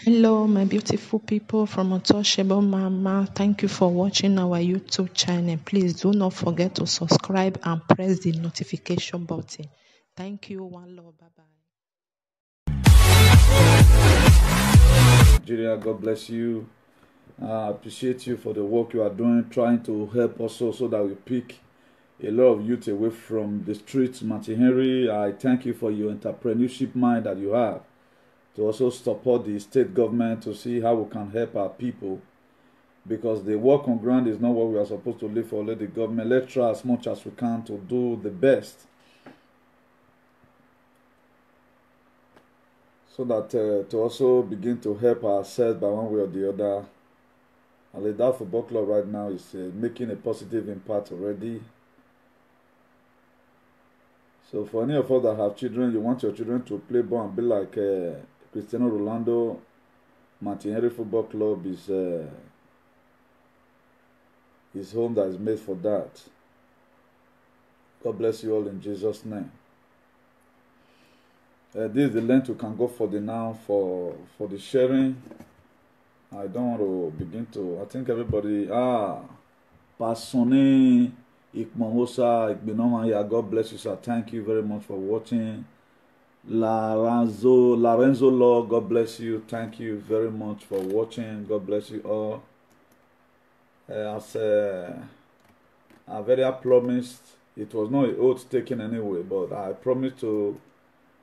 Hello, my beautiful people from Untouchable Mama. Thank you for watching our YouTube channel. Please do not forget to subscribe and press the notification button. Thank you. One love. Bye bye. Nigeria, God bless you. I appreciate you for the work you are doing, trying to help us so that we pick a lot of youth away from the streets. Martin Henry, I thank you for your entrepreneurship mind that you have to also support the state government to see how we can help our people, because the work on ground is not what we are supposed to live for. Let the government, let's try as much as we can to do the best so that to also begin to help ourselves by one way or the other. And the Dal Football Club right now is making a positive impact already. So for any of us that have children, you want your children to play ball and be like Cristiano Ronaldo, Martin Henry Football Club is his home that is made for that. God bless you all in Jesus' name. This is the length you can go for the now for the sharing. I don't want to begin to. I think everybody Pasone Ikmahosa Ikbenomaya. God bless you, sir. Thank you very much for watching. Lorenzo Law, God bless you. Thank you very much for watching. God bless you all. As I very promised, it was not an oath taken anyway, but I promised to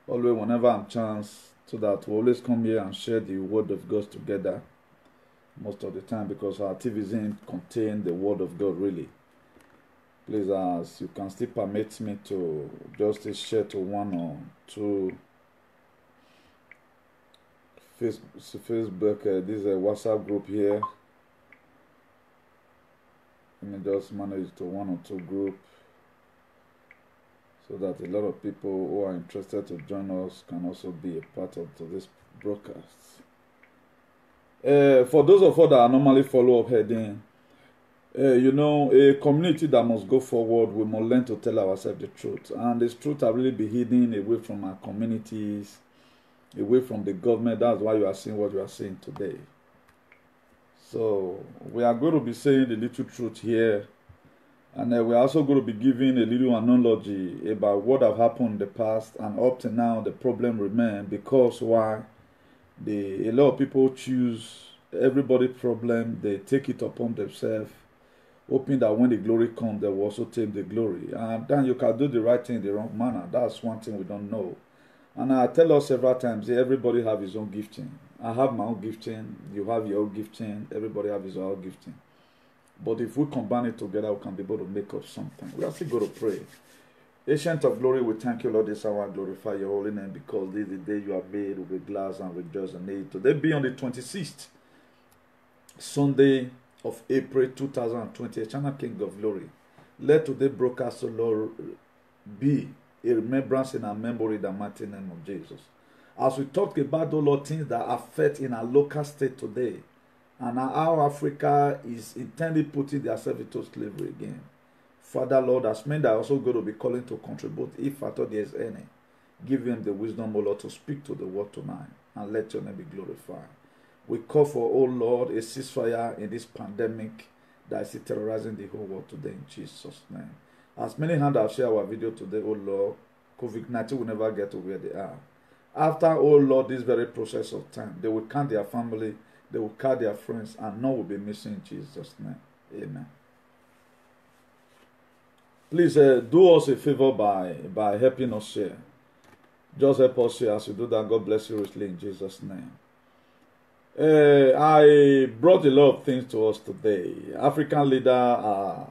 always, whenever I'm chance, so that we always come here and share the word of God together most of the time, because our TVs contain the word of God really. Please, as you can still permit me to just share to one or two Facebook, this is a WhatsApp group here. Let me just manage to one or two group so that a lot of people who are interested to join us can also be a part of this broadcast. For those of us that are normally follow up heading, you know, a community that must go forward, we must learn to tell ourselves the truth. And this truth have really been hidden away from our communities, away from the government. That's why you are seeing what you are seeing today. So we are going to be saying the little truth here. And we're also going to be giving a little analogy about what have happened in the past, and up to now the problem remains, because why? A lot of people choose everybody's problem, they take it upon themselves, hoping that when the glory comes, they will also take the glory. And then you can do the right thing in the wrong manner. That's one thing we don't know. And I tell us several times, everybody have his own gifting. I have my own gifting, you have your own gifting, everybody have his own gifting. But if we combine it together, we can be able to make up something. We are still going to pray. Ancient of glory, we thank you, Lord, this hour, glorify your holy name, because this is the day you have made. We'll be glad and rejoice in it. Today be on the 26th, Sunday of April 2020, Channel King of Glory. Let today broadcast, O Lord, be a remembrance in our memory in the mighty name of Jesus. As we talk about the Lord, things that affect in our local state today, and how Africa is intending putting themselves into slavery again. Father, Lord, as men that are also going to be calling to contribute, if at all there is any, give them the wisdom, O Lord, to speak to the world tonight, and let your name be glorified. We call for, O Lord, a ceasefire in this pandemic that is terrorizing the whole world today in Jesus' name. As many hands have shared our video today, O Lord, COVID-19 will never get to where they are. After, O Lord, this very process of time, they will count their family, they will count their friends, and none will be missing in Jesus' name. Amen. Please do us a favor by helping us share. Just help us share. As you do that, God bless you richly in Jesus' name. I brought a lot of things to us today. African leaders are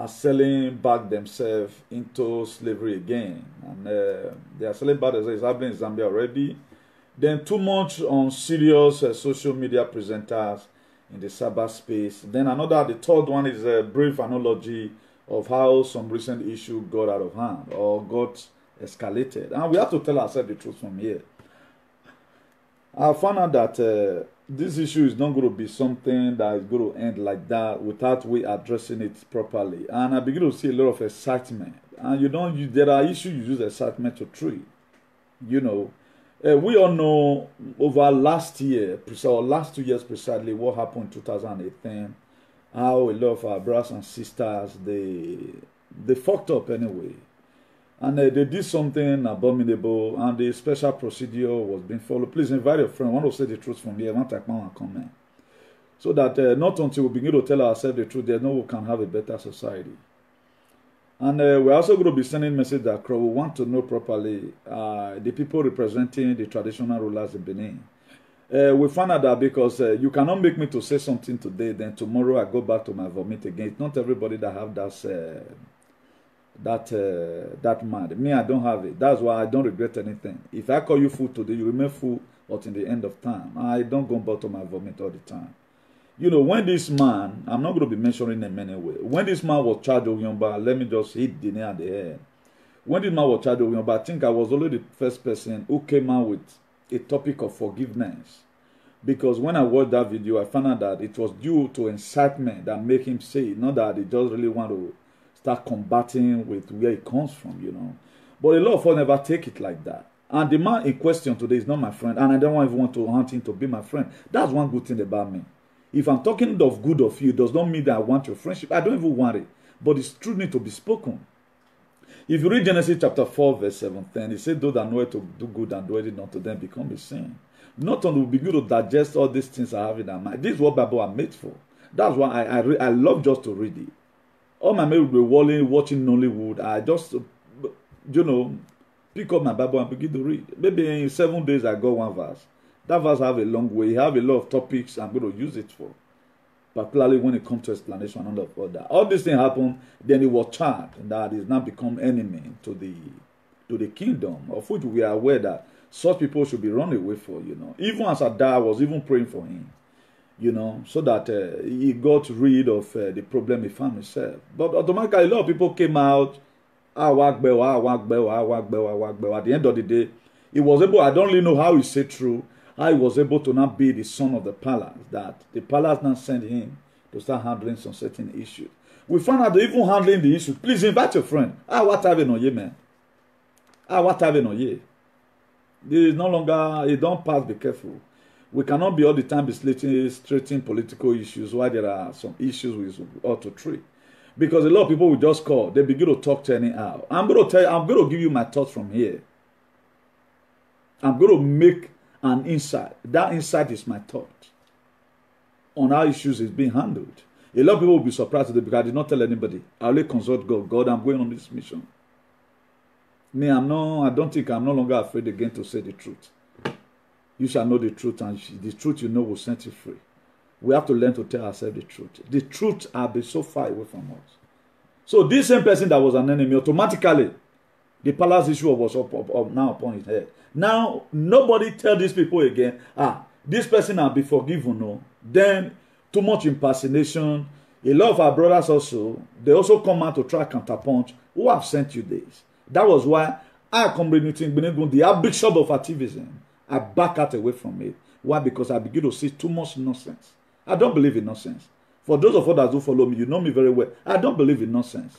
selling back themselves into slavery again. And they are selling back themselves. It's happening in Zambia already. Then too much on serious social media presenters in the cyber space. Then the third one is a brief analogy of how some recent issue got out of hand or got escalated. And we have to tell ourselves the truth from here. I found out that this issue is not going to be something that is going to end like that without we addressing it properly. And I begin to see a lot of excitement. And there are issues you use excitement to treat. You know, We all know over last year, or last 2 years precisely, what happened in 2018, how a lot of our brothers and sisters, they fucked up anyway. And they did something abominable, and the special procedure was being followed. Please invite your friend. I want to say the truth from here. I want to comment. So that not until we begin to tell ourselves the truth, there's no we can have a better society. And we're also going to be sending message that we want to know properly the people representing the traditional rulers in Benin. We found out that because you cannot make me to say something today, then tomorrow I go back to my vomit again. It's not everybody that have that mind. Me, I don't have it. That's why I don't regret anything. If I call you fool today, you remain fool, but in the end of time, I don't go back to my vomit all the time. You know, when this man, I'm not going to be mentioning him anyway. When this man was charged with Yomba, let me just hit the nail on the head. When this man was charged with Yomba, I think I was only the first person who came out with a topic of forgiveness. Because when I watched that video, I found out that it was due to incitement that made him say it, not that he just really want to start combating with where it comes from, you know. But a lot of us never take it like that. And the man in question today is not my friend, and I don't even want to hunt him to be my friend. That's one good thing about me. If I'm talking of good of you, it does not mean that I want your friendship. I don't even want it. But it's true need to be spoken. If you read Genesis chapter 4, verse 17, it said, those that know to do good and do it not to them become a sin. Not only will be good to digest all these things I have in our mind. This is what Bible are made for. That's why I love just to read it. All my men will be watching Nollywood. I just, you know, pick up my Bible and begin to read. Maybe in 7 days I got one verse. That verse have a long way. You have a lot of topics I'm going to use it for. Particularly when it comes to explanation and all that. All this thing happened, then it was charged that is now become enemy to the kingdom, of which we are aware that such people should be run away for, you know. Even as I died, I was even praying for him, you know, so that he got rid of the problem he found himself. But automatically, a lot of people came out, at the end of the day, he was able, I don't really know how he said true, how he was able to now be the son of the palace, that the palace now sent him to start handling some certain issues. We found out that even handling the issues, please invite your friend. What have you no ye, man? What have you no ye? There is no longer, you don't pass, be careful. We cannot be all the time straightening political issues while there are some issues we ought to treat. Because a lot of people will just call, they begin to talk to anyhow. I'm going to give you my thoughts from here. I'm going to make an insight. That insight is my thought on how issues is being handled. A lot of people will be surprised today because I did not tell anybody. I only consult God. God, I'm going on this mission. Me, I don't think I'm no longer afraid again to say the truth. You shall know the truth, and the truth you know will set you free. We have to learn to tell ourselves the truth. The truth has been so far away from us. So this same person that was an enemy, automatically, the palace issue was up now upon his head. Now, nobody tell these people again, this person will be forgiven. No. Then, too much impersonation. A lot of our brothers also, they also come out to try counterpunch. Who have sent you this? That was why I community the Archbishop of activism. I back out away from it. Why? Because I begin to see too much nonsense. I don't believe in nonsense. For those of us that do follow me, you know me very well. I don't believe in nonsense.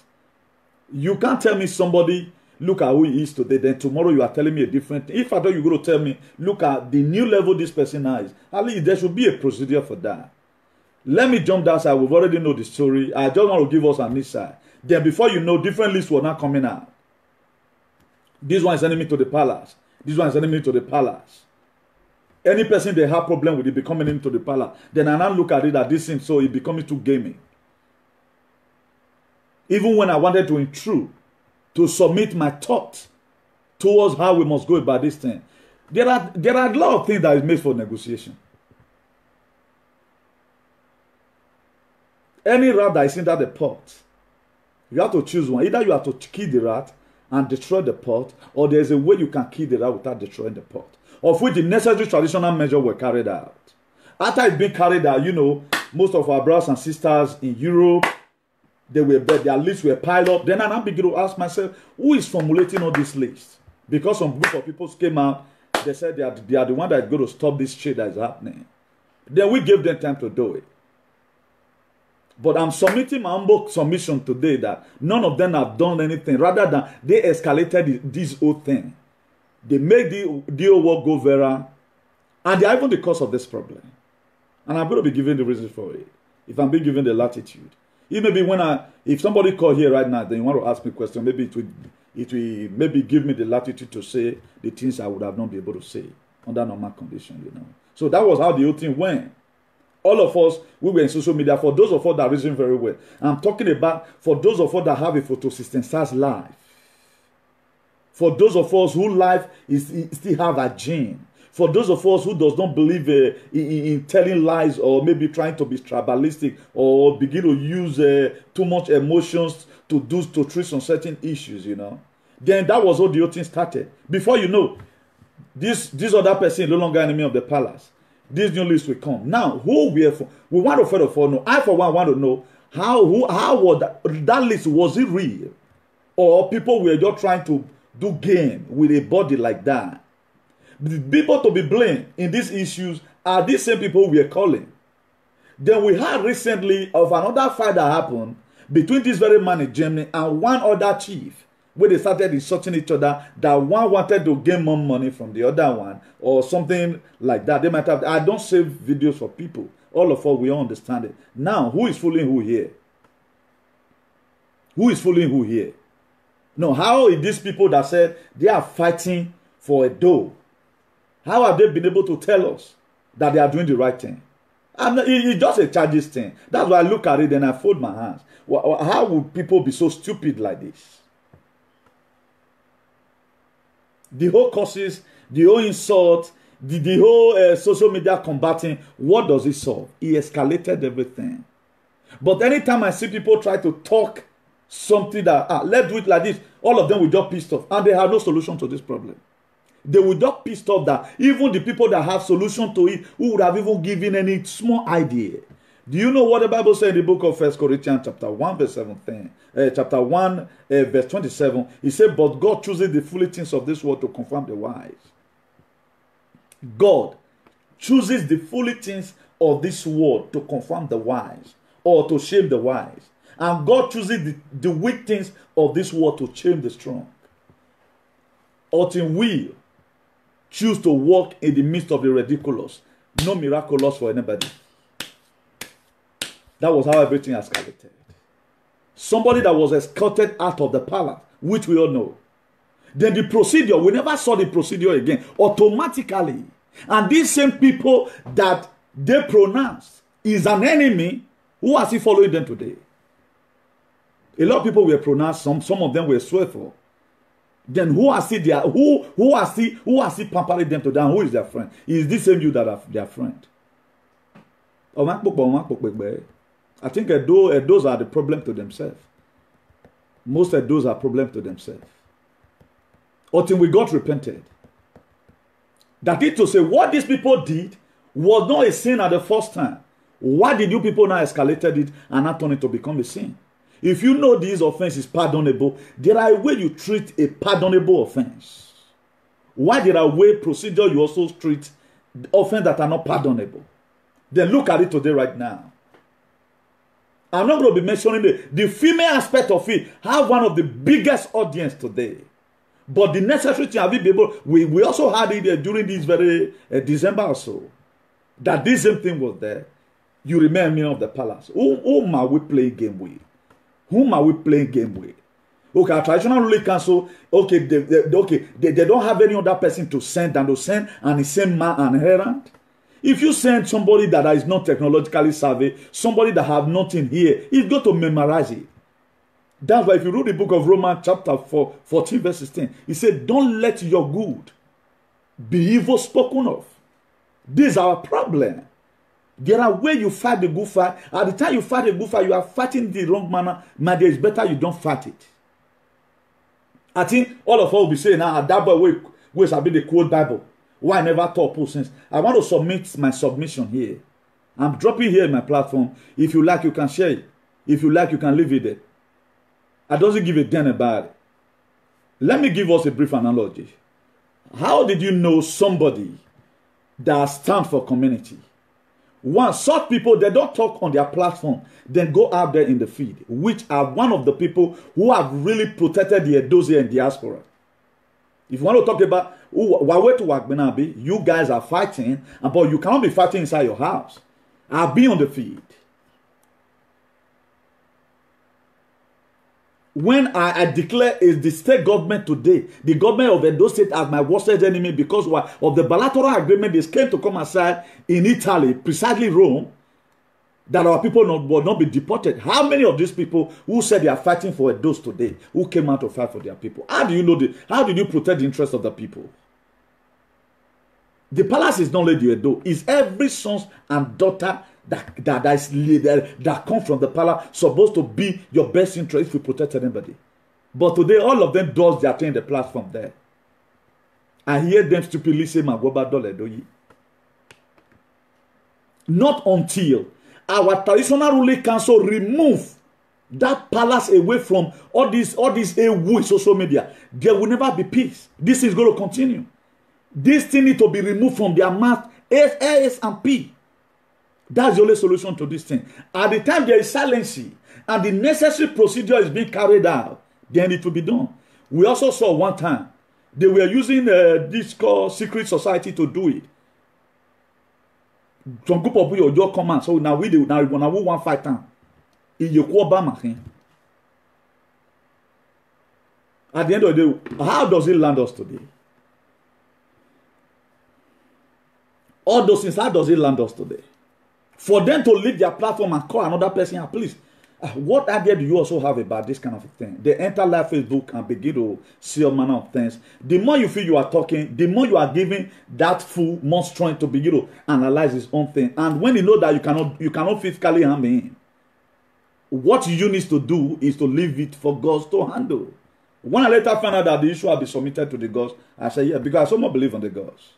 You can't tell me somebody, look at who he is today, then tomorrow you are telling me a different thing. If I thought you're going to tell me, look at the new level this person is, at least there should be a procedure for that. Let me jump that side. We've already know the story. I just want to give us an insight. Then before you know, different lists were not coming out. This one is enemy to the palace. This one is enemy to the palace. Any person they have problem with it becoming enemy to the palace. Then I now look at it that this seems so it becoming too gaming. Even when I wanted to intrude, to submit my thought towards how we must go about this thing, there are a lot of things that is made for negotiation. Any rat that is in the pot, you have to choose one. Either you have to kill the rat and destroy the pot, or there is a way you can kill the rat without destroying the pot, of which the necessary traditional measures were carried out. After it's been carried out, you know, most of our brothers and sisters in Europe, their lists were piled up. Then I now begin to ask myself, who is formulating all these lists? Because some group of people came out, they said they are the one that is going to stop this shit that is happening. Then we gave them time to do it. But I'm submitting my humble submission today that none of them have done anything. Rather than they escalated this whole thing. They make the whole work go viral. And they are even the cause of this problem. And I'm going to be given the reason for it. If I'm being given the latitude. It may be if somebody call here right now, then you want to ask me a question, maybe it will maybe give me the latitude to say the things I would have not been able to say under normal conditions, you know. So that was how the whole thing went. All of us, we were in social media. For those of us that reason very well, I'm talking about for those of us that have a photosynthesized life. For those of us whose life still have a gene. For those of us who does not believe in telling lies or maybe trying to be tribalistic or begin to use too much emotions to treat on certain issues, you know, then that was how the whole thing started. Before you know, this other person no longer enemy of the palace. This new list will come. Now, who we want to first of all know. I for one want to know how was that list, was it real, or people were just trying to do game with a body like that? The people to be blamed in these issues are these same people we are calling. Then we heard recently of another fight that happened between this very man in Germany and one other chief, where they started insulting each other, that one wanted to gain more money from the other one or something like that. They might have. I don't save videos for people. All of us, we all understand it. Now, who is fooling who here? Who is fooling who here? No, how is these people that said they are fighting for a dough? How have they been able to tell us that they are doing the right thing? It's just a charges thing. That's why I look at it and I fold my hands. How would people be so stupid like this? The whole causes, the whole insult, the whole social media combating, what does it solve? It escalated everything. But anytime I see people try to talk something that, let's do it like this, all of them will just pissed off. And they have no solution to this problem. They will just pissed off that even the people that have solution to it, who would have even given any small idea. Do you know what the Bible says in the book of 1 Corinthians chapter 1 verse 17? Chapter 1 verse 27. It said, but God chooses the foolish things of this world to confirm the wise. God chooses the foolish things of this world to confirm the wise, or to shame the wise. And God chooses the weak things of this world to shame the strong. Until we choose to walk in the midst of the ridiculous. No miraculous for anybody. That was how everything escalated. Somebody that was escorted out of the palace, which we all know. Then the procedure, we never saw the procedure again. Automatically. And these same people that they pronounced is an enemy, who are still following them today? A lot of people were pronounced, some of them were swear for. Then who are still there? Who are still pampering them to them? Who is their friend? Is this same you that are their friend? I think those are the problem to themselves. Most of those are problem to themselves. Until we got repented. That is to say, what these people did was not a sin at the first time. Why did you people now escalated it and not turn it to become a sin? If you know this offense is pardonable, there are a way you treat a pardonable offense. Why there are way procedure you also treat offense that are not pardonable? Then look at it today right now. I'm not going to be mentioning the female aspect of it. Have one of the biggest audience today. But the necessary thing, have you been able, we also had it during this very December or so, that this same thing was there. You remind me of the palace. Whom are we playing game with? Whom are we playing game with? Okay, our traditional ruling council, okay, they don't have any other person to send than to send and same man and errand. If you send somebody that is not technologically savvy, somebody that have nothing here, he's got to memorize it. That's why if you read the book of Romans chapter 14 verse 16, he said, don't let your good be evil spoken of. This is our problem. There are ways you fight the good fight. At the time you fight the good fight, you are fighting the wrong manner. My dear, it's better you don't fight it. I think all of us will be saying, that boy will be the quote Bible. Why I never taught people since. I want to submit my submission here. I'm dropping here in my platform. If you like, you can share it. If you like, you can leave it there. I doesn't give a damn about it. Let me give us a brief analogy. How did you know somebody that stands for community? One, such people, they don't talk on their platform, then go out there in the feed, which are one of the people who have really protected the Edosia and diaspora. If you want to talk about Wawe to Wakbenabi, you guys are fighting, but you cannot be fighting inside your house. I'll be on the field. When I declare is the state government today, the government of Edo State as my worst enemy because of the bilateral agreement they came to come aside in Italy, precisely Rome, that our people will not be deported. How many of these people who said they are fighting for Edos today, who came out to fight for their people? How do you know how did you protect the interest of the people? The palace is not only the Edo, it's every son and daughter that come from the palace supposed to be your best interest if you protect anybody. But today, all of them does their thing in the platform there. I hear them stupidly say, Magoba Dole. Not until our traditional ruling council remove that palace away from all these social media, there will never be peace. This is going to continue. This thing needs to be removed from their mouth ASAP. That's the only solution to this thing. At the time there is silency and the necessary procedure is being carried out, then it will be done. We also saw one time they were using this called secret society to do it. Some group of people just come out. So now we want fight time. At the end of the day, how does it land us today? All those things, how does it land us today? For them to leave their platform and call another person, please, what idea do you also have about this kind of thing? They enter live Facebook and begin to see all manner of things. The more you feel you are talking, the more you are giving that fool more strength to begin to analyze his own thing. And when you know that you cannot physically harm him, what you need to do is to leave it for God to handle. When I later found out that the issue had been submitted to the gods, I said, yeah, because I so much believe on the gods.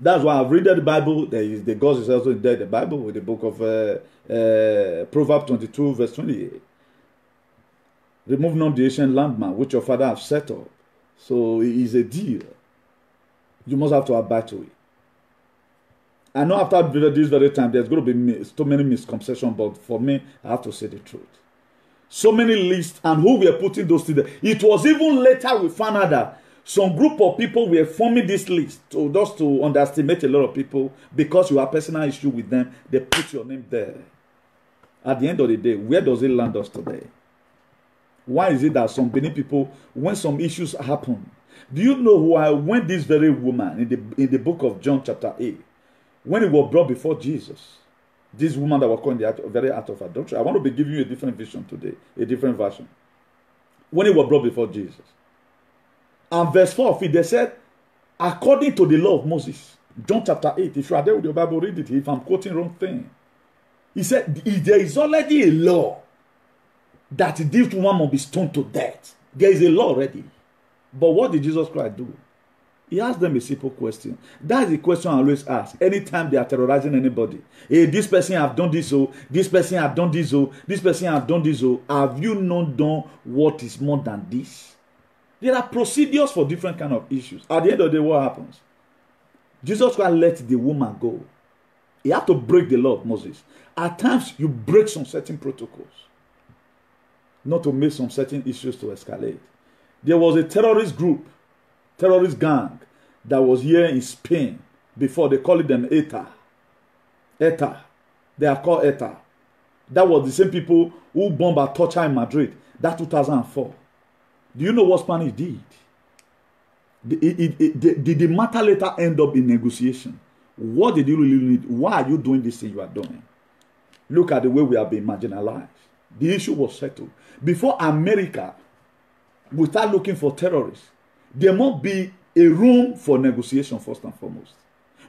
That's why I've read the Bible. The gods is also in there, the Bible, with the book of Proverbs 22, verse 28. Remove not the ancient landmark which your father have set up. So it is a deal. You must have to abide to it. I know after this very time, there's going to be so many misconceptions, but for me, I have to say the truth. So many lists, and who were putting those together. It was even later we found out that some group of people were forming this list just to underestimate a lot of people because you have personal issue with them. They put your name there. At the end of the day, where does it land us today? Why is it that some Benin people, when some issues happen, do you know why? When this very woman in the book of John chapter 8, when it was brought before Jesus, this woman that was called the very act of adultery, I want to be giving you a different vision today, a different version. When it was brought before Jesus, and verse 4 of it, they said, according to the law of Moses, John chapter 8, if you are there with your Bible, read it. If I'm quoting wrong thing, he said, there is already a law that this woman must be stoned to death. There is a law already. But what did Jesus Christ do? He asked them a simple question. That's the question I always ask. Anytime they are terrorizing anybody. Hey, this person have done this, oh, this person have done this, oh, this person have done this, oh. Have you not done what is more than this? There are procedures for different kind of issues. At the end of the day, what happens? Jesus Christ let the woman go. He had to break the law of Moses. At times, you break some certain protocols, not to make some certain issues to escalate. There was a terrorist group, terrorist gang, that was here in Spain before. They called them ETA. ETA. They are called ETA. That was the same people who bombed Atocha in Madrid. That 2004. Do you know what Spanish did? Did the matter later end up in negotiation? What did you really need? Why are you doing this thing you are doing? Look at the way we have been marginalized. The issue was settled. Before America will start looking for terrorists, there must be a room for negotiation first and foremost.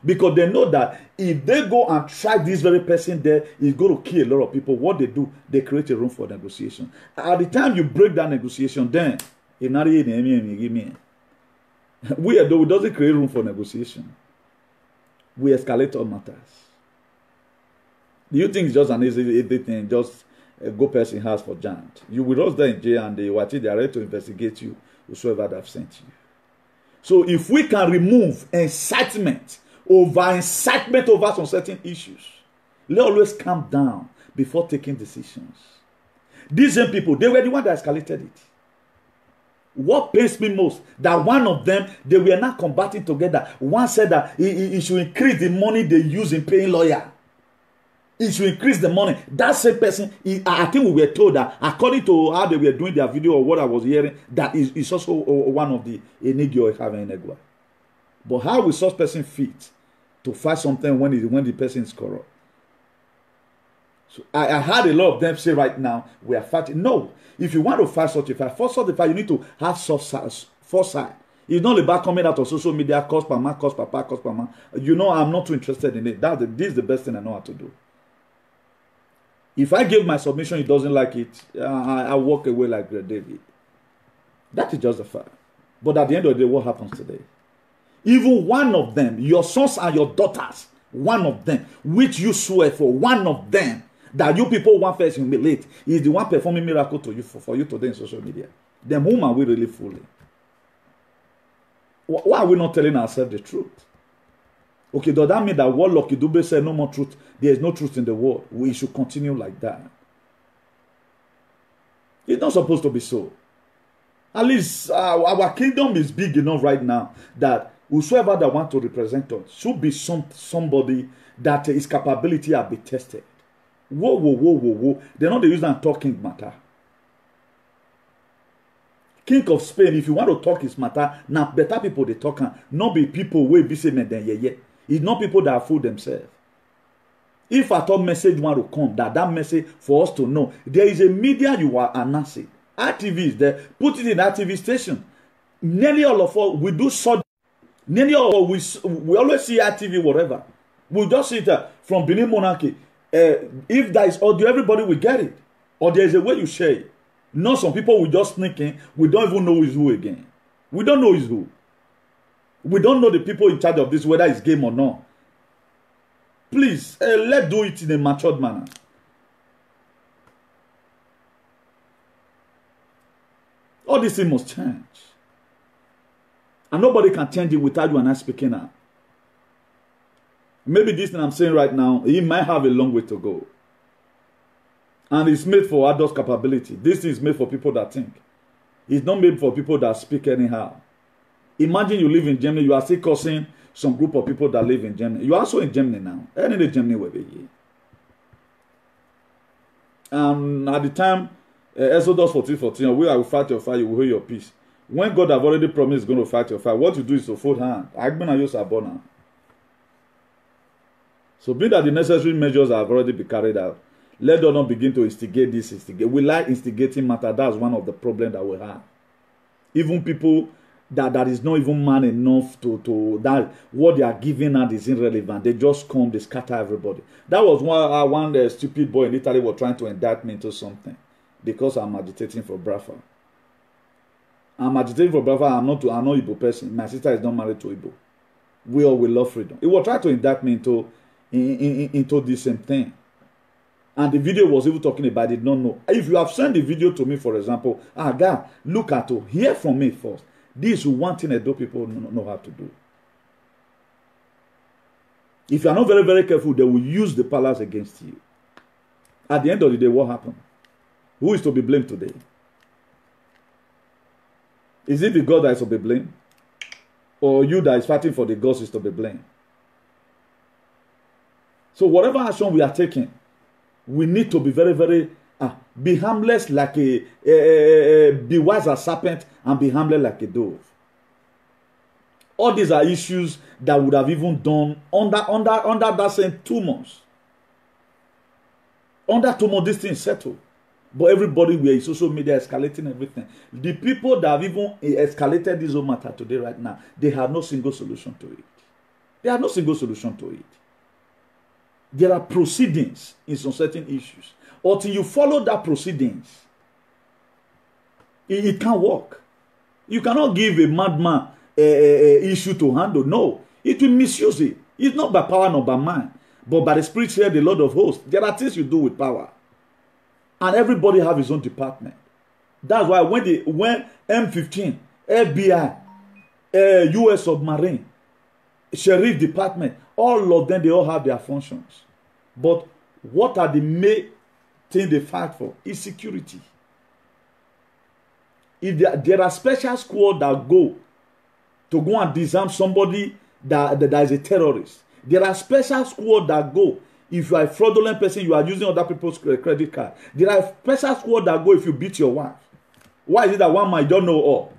Because they know that if they go and try this very person there, it's going to kill a lot of people. What they do, they create a room for negotiation. At the time you break that negotiation, then we doesn't create room for negotiation. We escalate all matters. Do you think it's just an easy thing? Just go person house for giant. You will just there in jail and they will they are ready to investigate you, whosoever they have sent you. So if we can remove incitement over some certain issues, let's always calm down before taking decisions. These same people, they were the ones that escalated it. What pains me most, that one of them, they were not combating together. One said that he should increase the money they use in paying lawyer. It should increase the money. That same person, I think we were told that according to how they were doing their video or what I was hearing, that is also one of the Enigio having Enegua. But how will such person fit to fight something when the person is corrupt? So I heard a lot of them say right now, we are fighting. No. If you want to fight such a fight, for such a fight, you need to have foresight. It's not about coming out of social media, cost per man, cost per pa, cost per man. You know, I'm not too interested in it. This is the best thing I know how to do. If I give my submission, he doesn't like it, I walk away like David. That is just a fact. But at the end of the day, what happens today? Even one of them, your sons and your daughters, one of them, which you swear for, one of them, that you people want first humiliate, is the one performing miracle to you for you today in social media. Then whom are we really fooling? Why are we not telling ourselves the truth? Okay, does that mean that what Lucky Dube said, no more truth, there is no truth in the world? We should continue like that. It's not supposed to be so. At least our kingdom is big enough right now that whosoever that want to represent us should be somebody that his capability have been tested. Whoa. They're not the use and talking matter. King of Spain, if you want to talk his matter, now better people they talk, not be people way be saying than yeah. It's not people that fool themselves. If at all message want to come, that message for us to know, there is a media you are announcing. RTV is there. Put it in RTV station. Nearly all of us, we do so. Nearly all of us, we always see RTV, whatever. We just see it from Benin Monarchy. If there is audio, everybody will get it. Or there is a way you share it. Not some people will just sneak in. We don't even know who is who again. We don't know who is who. We don't know the people in charge of this, whether it's game or not. Please, let's do it in a matured manner. All this thing must change. And nobody can change it without you and I speaking out. Maybe this thing I'm saying right now, it might have a long way to go. And it's made for adult capability. This is made for people that think. It's not made for people that speak anyhow. Imagine you live in Germany, you are still cursing some group of people that live in Germany. You are also in Germany now. Any day Germany will be here. And at the time, Exodus 14:14, we will fight your fight, you will hold your peace. When God have already promised going to fight your fight, what you do is to fold hand. So being that the necessary measures have already been carried out, let us not begin to instigate this. We like instigating matter. That's one of the problems that we have. Even people that is not even man enough to that what they are giving out is irrelevant. They just come, they scatter everybody. That was why one stupid boy in Italy was trying to indict me into something because I'm agitating for Biafra. I'm agitating for Biafra. I'm not Igbo person. My sister is not married to Igbo. We all will love freedom. He was trying to indict me into this same thing. And the video was even talking about, I did not know. If you have sent the video to me, for example, God, look at it, hear from me first. This is one thing Edo people know how to do. If you are not very, very careful, they will use the palace against you. At the end of the day, what happened? Who is to be blamed today? Is it the God that is to be blamed? Or you that is fighting for the gods is to be blamed? So whatever action we are taking, we need to be very, very, be harmless like be wise as serpent and be harmless like a dove. All these are issues that would have even done under that same 2 months. Under 2 months, this thing settled. But everybody were in social media escalating everything. The people that have even escalated this whole matter today right now, they have no single solution to it. They have no single solution to it. There are proceedings in some certain issues. Until you follow that proceedings, it can't work. You cannot give a madman issue to handle. No, it will misuse it. It's not by power nor by mind, but by the Spirit, said the Lord of hosts. There are things you do with power, and everybody have his own department. That's why when M15, FBI, U.S. submarine, sheriff department, all of them, they all have their functions. But what are the main thing they fight for? Is security. If there are special squad that go to go and disarm somebody that is a terrorist. There are special squad that go. If you are a fraudulent person, you are using other people's credit card. There are special squad that go if you beat your wife. Why is it that one man don't know all?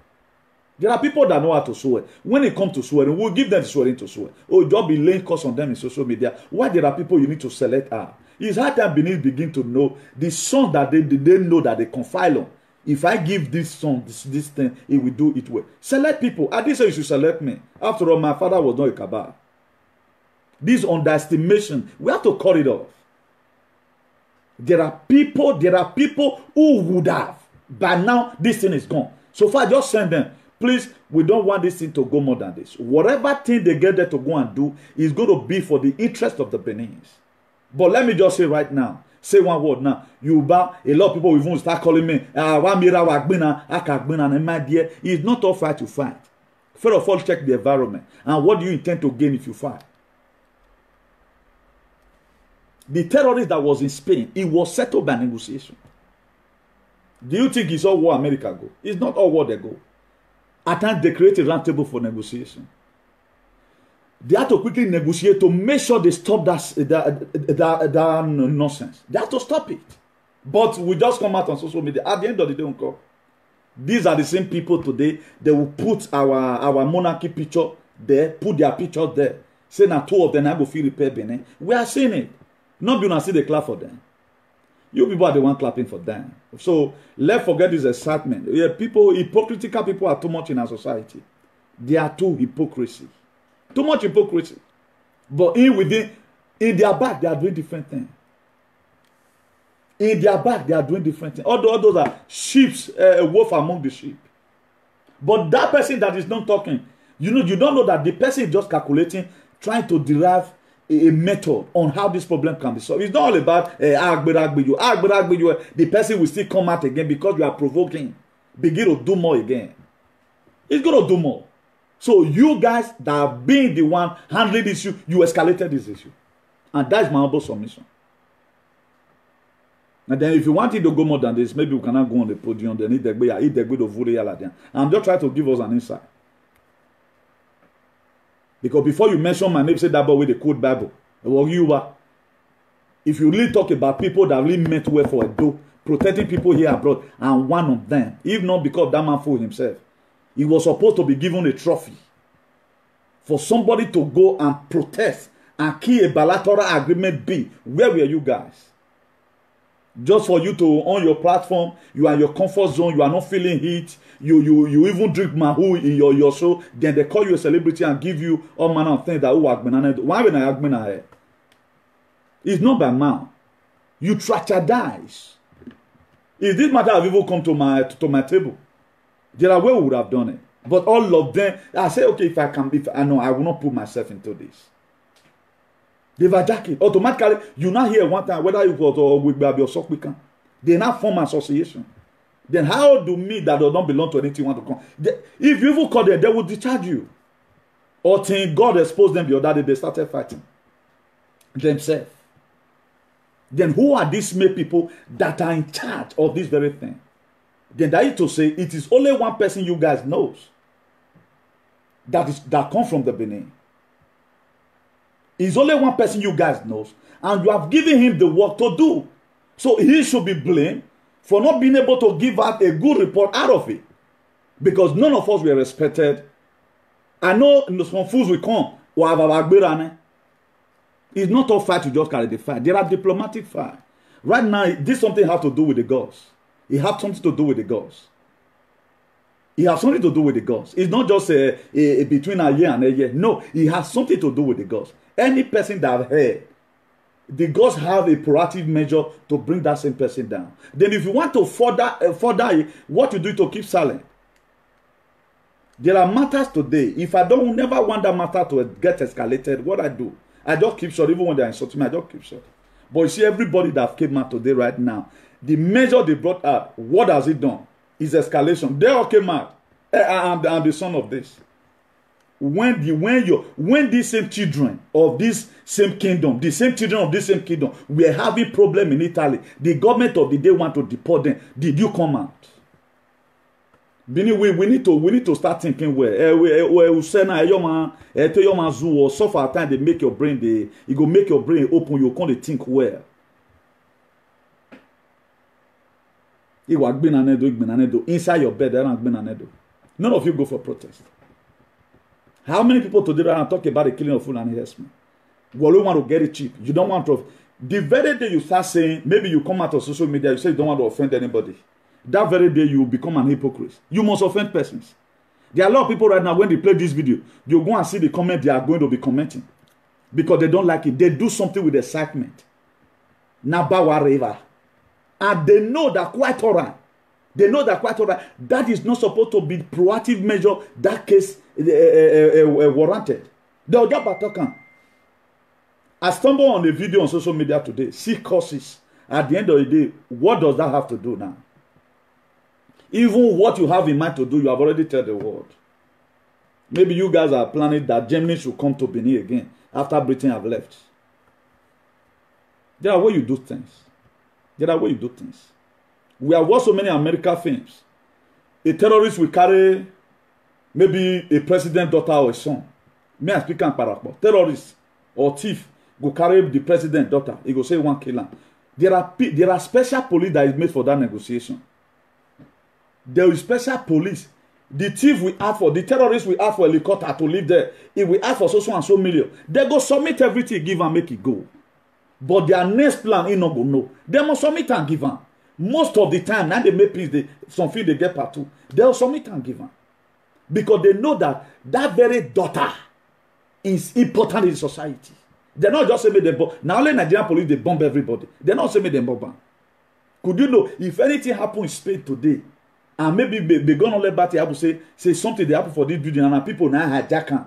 There are people that know how to swear. When it comes to swearing, we'll give them swearing to swear. Oh, don't be laying curse on them in social media. Why there are people you need to select out? It's hard time beneath begin to know the song that they know that they confide on. If I give this song, this thing, it will do it well. Select people. I didn't say you should select me. After all, my father was not a cabal. This underestimation, we have to cut it off. There are people who would have. By now, this thing is gone. So far, just send them. Please, we don't want this thing to go more than this. Whatever thing they get there to go and do is going to be for the interest of the Beninese. But let me just say right now, say one word now. Yuba, a lot of people will even start calling me, and my dear, it's not all fight to fight. First of all, check the environment. And what do you intend to gain if you fight? The terrorist that was in Spain, it was settled by negotiation. Do you think it's all war America go? It's not all war they go. At times they create a round table for negotiation. They have to quickly negotiate to make sure they stop that nonsense. They have to stop it. But we just come out on social media. At the end of the day, Uncle, these are the same people today. They will put our monarchy picture there, put their picture there. Say now 2 of them I go feel repair Benin. We are seeing it. Not being see the clap for them. You people are the one clapping for them. So let's forget this excitement. Yeah, hypocritical people are too much in our society. They are too hypocrisy. Too much hypocrisy. But in their back, they are doing different things. In their back, they are doing different things. All those are sheep, a wolf among the sheep. But that person that is not talking, you don't know that the person is just calculating, trying to derive a method on how this problem can be solved. It's not all about the person will still come out again because you are provoking. Begin to do more again. It's going to do more. So you guys that have been the one handling this issue, you escalated this issue. And that is my humble submission. And then if you want it to go more than this, maybe we cannot go on the podium. Then I'm just trying to give us an insight. Because before you mention my name, say that boy with the code Bible. If you really talk about people that really meant well for a dough, protecting people here abroad, and one of them, if not because that man fooled himself, he was supposed to be given a trophy for somebody to go and protest and kill a bilateral agreement B. Where were you guys? Just for you to on your platform, you are in your comfort zone, you are not feeling heat, you even drink mahu in your show, then they call you a celebrity and give you all manner of things that why when I agmena? It's not by man. You tragedize. If this matter have even come to my table, there are way we would have done it. But all of them, I say, okay, if I know, I will not put myself into this. They hijack it. Automatically, you now hear one time, whether you go to your weekend, they now form an association. Then how do me that does not belong to anything want to come? If you even call them, they will discharge you. Or think God exposed them the other day, they started fighting themselves. Then who are these male people that are in charge of this very thing? Then that is to say, it is only one person you guys knows that comes from the Benin. It's only one person you guys knows, and you have given him the work to do. So he should be blamed for not being able to give out a good report out of it. Because none of us were respected. I know some fools will come. It's not all fight to just carry the fight. There are diplomatic fight. Right now, this something has to do with the gods. It has something to do with the gods. It has something to do with the gods. It's not just between a year and a year. No, it has something to do with the gods. Any person that I've heard, the gods have a proactive measure to bring that same person down. Then if you want to further what you do to keep silent. There are matters today. If I don't never want that matter to get escalated, what I do, I just keep short. Even when they're insulting me, I just keep short. But you see, everybody that came out today right now, the measure they brought out, what has it done? Is escalation. They all came out. I'm the son of this. When these same children of this same kingdom, the same children of this same kingdom, were having problem in Italy, the government of the day want to deport them. Did you come out? Bini we need to start thinking well. We say na your man, to your man zoo or so far time they make your brain it go make your brain open. You can't think well. Inside your bed, none of you go for protest. How many people today are talking about the killing of Fulani herdsmen? Well, you want to get it cheap. You don't want to. The very day you start saying, maybe you come out of social media, you say you don't want to offend anybody. That very day you become an hypocrite. You must offend persons. There are a lot of people right now, when they play this video, you go and see the comment they are going to be commenting. Because they don't like it. They do something with excitement. Nabawa River. And they know that quite all right. They know that quite all right. That is not supposed to be proactive measure. That case warranted. They'll get back talking. I stumbled on a video on social media today. See causes. At the end of the day, what does that have to do now? Even what you have in mind to do, you have already told the world. Maybe you guys are planning that Germany should come to Benin again after Britain have left. There are ways you do things. There are ways you do things. We have watched so many American films. A terrorist will carry maybe a president's daughter or a son. Me I speak in parable. Terrorist or thief go carry the president's daughter. He go say one kill him. There are special police that is made for that negotiation. There is special police. The thief will ask for, the terrorist will ask for a helicopter to live there. He will ask for so and so million. They go submit everything, give and make it go. But their next plan, he not go know. They must submit and give them. Most of the time, now they make peace, something they get part two. They'll submit and give them. Because they know that that very daughter is important in society. They're not just saying they bomb. Now only Nigerian police, they bomb everybody. They're not saying they bomb. Could you know, if anything happen in Spain today, and maybe they gonna let Batty Abu say something they happen for this building, and people now hijack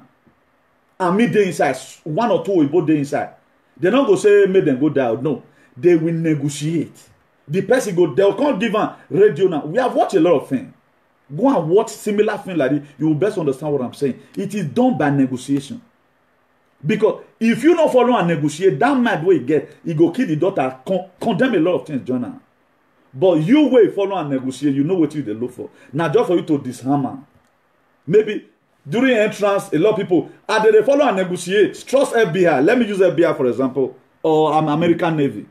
and me dey inside, one or two people dey inside. They not go say make them go down. No, they will negotiate. The person go, they'll come give them radio now. We have watched a lot of things. Go and watch similar things like this. You will best understand what I'm saying. It is done by negotiation. Because if you not follow and negotiate, that mad way you get, you go kill the daughter, condemn a lot of things, Jonah. But you way follow and negotiate, you know what you they look for. Now just for you to disarm her. Maybe during entrance, a lot of people, they follow and negotiate. Trust FBI. Let me use FBI for example, or American Navy.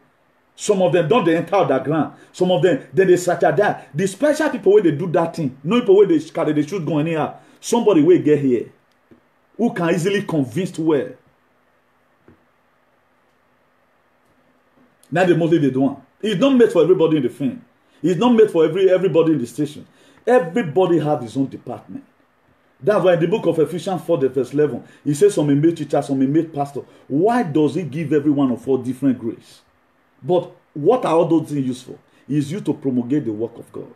Some of them don't they enter the ground. Some of them, then they search that. The special people where they do that thing, no people where they should go anyhow. Somebody will get here who can easily convince where. Now the mostly they don't. It's not made for everybody in the film. It's not made for everybody in the station. Everybody has his own department. That's why in the book of Ephesians 4, verse 11, he says some made teacher, some made pastor. Why does he give every one of us different grace? But what are all those things used for? It's used to promulgate the work of God.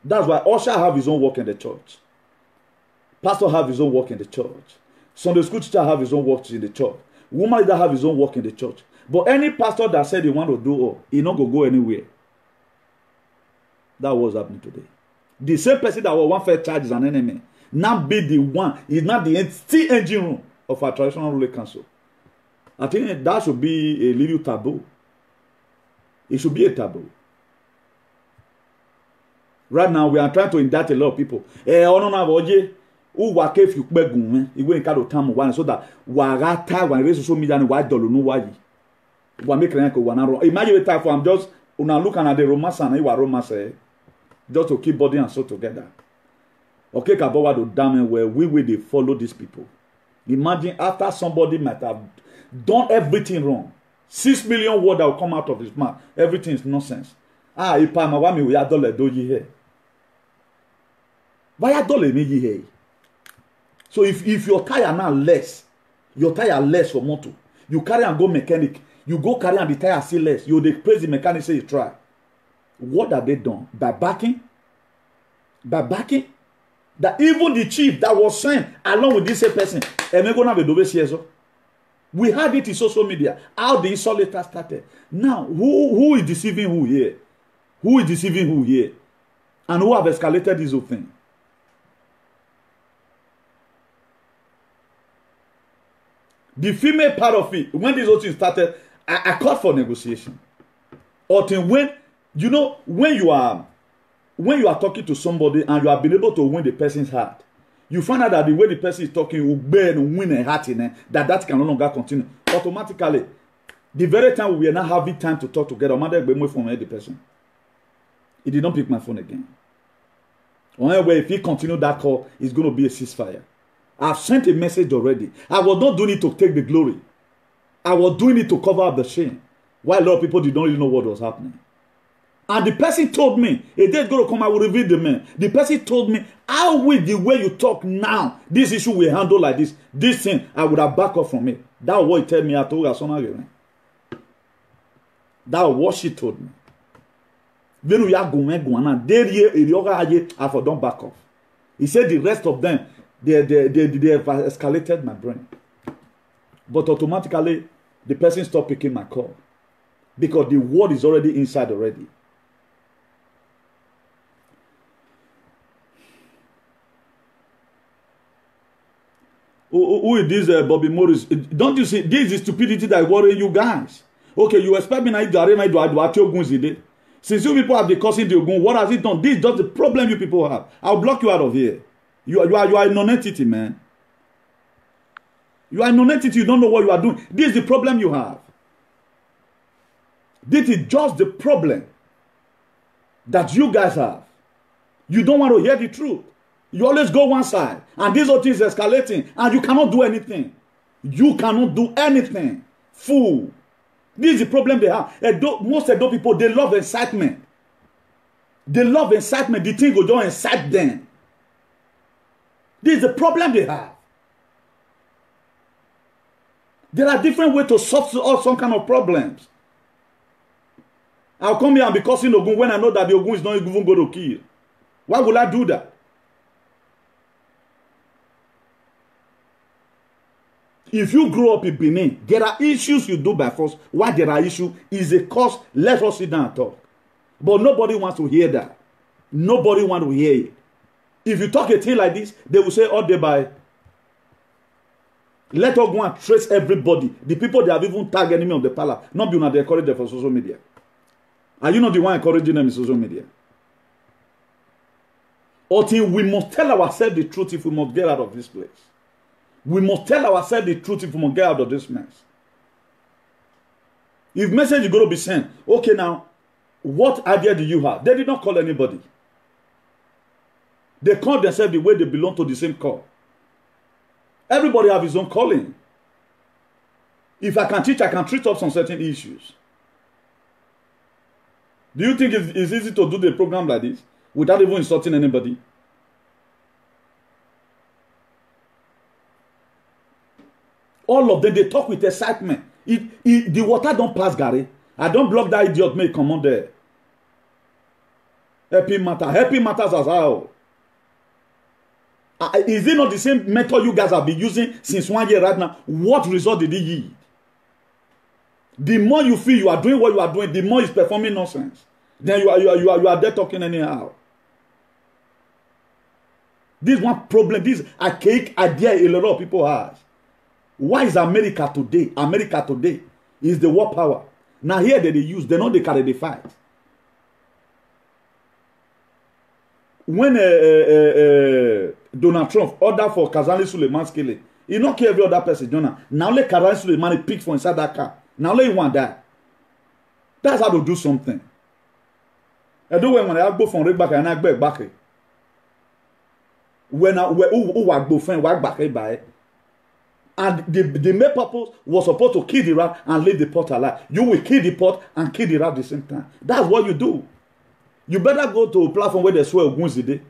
That's why usher have his own work in the church. Pastor have his own work in the church. Sunday school teacher have his own work in the church. Woman leader have his own work in the church. But any pastor that said he want to do all, he not go anywhere. That was happening today. The same person that was one fair charge is an enemy. Now be the one, is not the still engine room of our traditional ruling council. I think that should be a little taboo. It should be a taboo. Right now, we are trying to indict a lot of people. So that social media imagine the I'm just looking at the romance and romance just to keep body and soul together. Okay, Kabawa do damn where we they follow these people. Imagine after somebody might have done everything wrong. 6 million words that will come out of his mouth. Everything is nonsense. We are dollar do ye here. Why are dollar me ye here? So if your tire now less, your tire less for motor, you carry and go mechanic, you go carry and the tire still less, you they praise the mechanic say you try. What have they done? By backing? By backing? That even the chief that was sent along with this same person, we had it in social media, how the insulator started. Now, who is deceiving who here? Who is deceiving who here? And who have escalated this whole thing? The female part of it, when this whole thing started, I called for negotiation. Or when, you know, when you are when you are talking to somebody and you have been able to win the person's heart, you find out that the way the person is talking will bear and win a heart in it, that can no longer continue. Automatically, the very time we are not having time to talk together, I'm away from the person. He did not pick my phone again. Anyway, if he continue that call, it's going to be a ceasefire. I've sent a message already. I was not doing it to take the glory. I was doing it to cover up the shame. Why a lot of people did not really know what was happening. And the person told me, a day is going to come, I will reveal the man. The person told me, how will the way you talk now, this issue will handle like this, this thing, I would have backed up from it. That was what he told me. I told her, that was what she told me. I for don't back off. He said the rest of them, they have escalated my brain. But automatically, the person stopped picking my call. Because the word is already inside already. Who is this Bobby Morris? Don't you see, this is stupidity that worry you guys. Okay, you expect me now to since you people have been causing the Ogun, what has it done? This is just the problem you people have. I'll block you out of here. You are a non-entity, man. You are a non-entity. You don't know what you are doing. This is the problem you have. This is just the problem that you guys have. You don't want to hear the truth. You always go one side. And this whole thing is escalating. And you cannot do anything. You cannot do anything. Fool. This is the problem they have. Most of those people, they love incitement. They love incitement. The thing will just incite them. This is the problem they have. There are different ways to solve some kind of problems. I'll come here and be cursing Ogun when I know that the Ogun is not even going to kill. Why would I do that? If you grow up in Benin, there are issues you do by force. Why there are issues is a cause. Let us sit down and talk. But nobody wants to hear that. Nobody wants to hear it. If you talk a thing like this, they will say all day by. Let us go and trace everybody. The people that have even tagged enemy of the palace. Not be they encourage them for social media. Are you not the one encouraging them in social media? Until we must tell ourselves the truth if we must get out of this place. We must tell ourselves the truth if we must get out of this mess. If message is going to be sent, okay now, what idea do you have? They did not call anybody. They call themselves the way they belong to the same call. Everybody have his own calling. If I can teach, I can treat up some certain issues. Do you think it's easy to do the program like this without even insulting anybody? All of them, they talk with excitement. The water don't pass, Gary. I don't block that idiot, may come on there. Helping matters as well. Is it not the same method you guys have been using since 1 year right now? What result did it yield? The more you feel you are doing what you are doing, the more it's performing nonsense. Then you are there talking anyhow. This one problem, this archaic idea a lot of people have. Why is America today? America today is the war power. Now here they use, they know they carry the fight. When Donald Trump ordered for Kazali Suleiman's killing, he not care every other person, Jonah. Now let Kazali Suleiman pick for inside that car. Now let you want that. That's how to do something. I do when I go from right back and I go back. When I go from back by. And the main purpose was supposed to kill the rat and leave the pot alive. You will kill the pot and kill the rat at the same time. That's what you do. You better go to a platform where they swear Ogun's the day.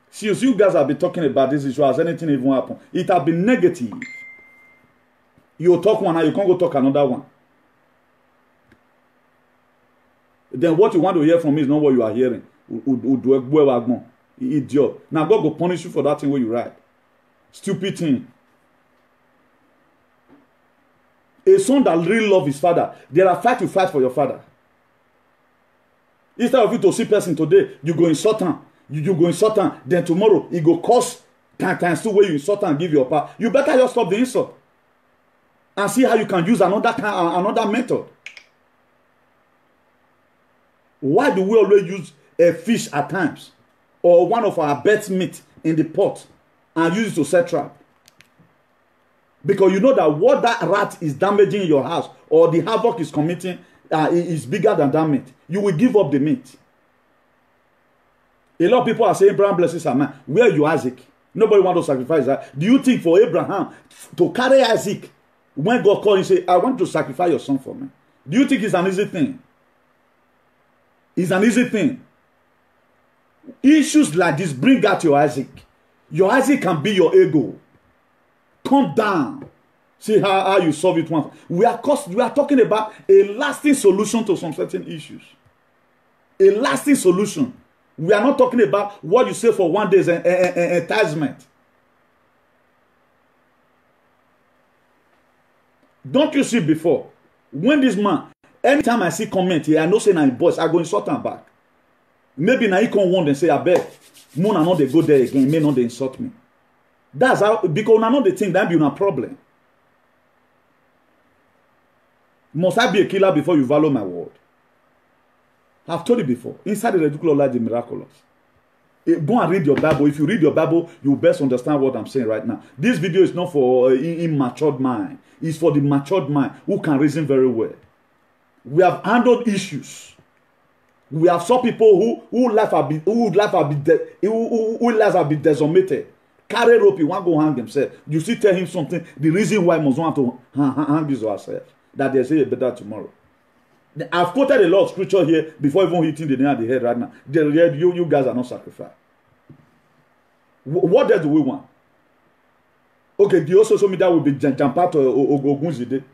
Since you guys have been talking about this issue, has anything even happened? It has been negative. You talk one and you can't go talk another one. Then what you want to hear from me is not what you are hearing. Idiot. Now God will punish you for that thing where you write. Stupid thing. A son that really loves his father, there are fight to fight for your father. Instead of you to see person today, you go insult him. You go insult him. Then tomorrow, he go cost times 2 where you insult him and give your power. You better just stop the insult. And see how you can use another method. Why do we always use a fish at times or one of our birds meat in the pot and use it to set trap. Because you know that what that rat is damaging in your house or the havoc is committing is bigger than that meat. You will give up the meat. A lot of people are saying Abraham blesses a man. Where are you, Isaac? Nobody wants to sacrifice that. Do you think for Abraham to carry Isaac, when God called him and say, I want to sacrifice your son for me? Do you think it's an easy thing? It's an easy thing. Issues like this bring out your Isaac. Your Isaac can be your ego. Calm down. See how you solve it once. We are talking about a lasting solution to some certain issues. A lasting solution. We are not talking about what you say for one day's enticement. Don't you see before? When this man, anytime I see comment here, I know say na him boss, I go insult him back. Maybe na he come one and say, I beg, Mona not they go there again, may not they insult me. That's how, because na not the thing that be a problem. Must I be a killer before you value my word? I've told you before. Inside the ridiculous lies the miraculous. Go and read your Bible. If you read your Bible, you will best understand what I'm saying right now. This video is not for immatured mind. It's for the matured mind who can reason very well. We have handled issues. We have saw people who life have been decimated. Carry rope, he want to go hang himself. You still tell him something. The reason why he must want to hang his herself. That they say better tomorrow. I've quoted a lot of scripture here before even hitting the nail on the head right now. You guys are not sacrificed. What else do we want? Okay, the social media will be jump-out Ogunzide.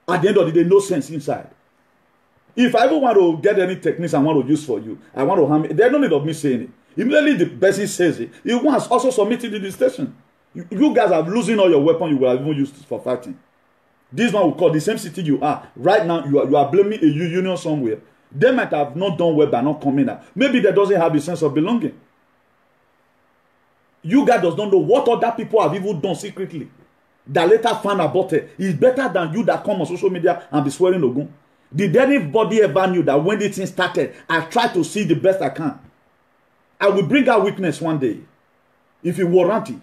At the end of the day, no sense inside. If I ever want to get any techniques I want to use for you, I want to harm it. There's no need of me saying it. Immediately the person says it, he wants also submitted to the station. You guys are losing all your weapons you will have even used for fighting. This one will call the same city you are. Right now, you are blaming a union somewhere. They might have not done well by not coming out. Maybe they doesn't have a sense of belonging. You guys does not know what other people have even done secretly. That later found about it. It's better than you that come on social media and be swearing Ogun. Did anybody ever knew that when this thing started, I try to see the best I can? I will bring out witness one day. If you warrant it.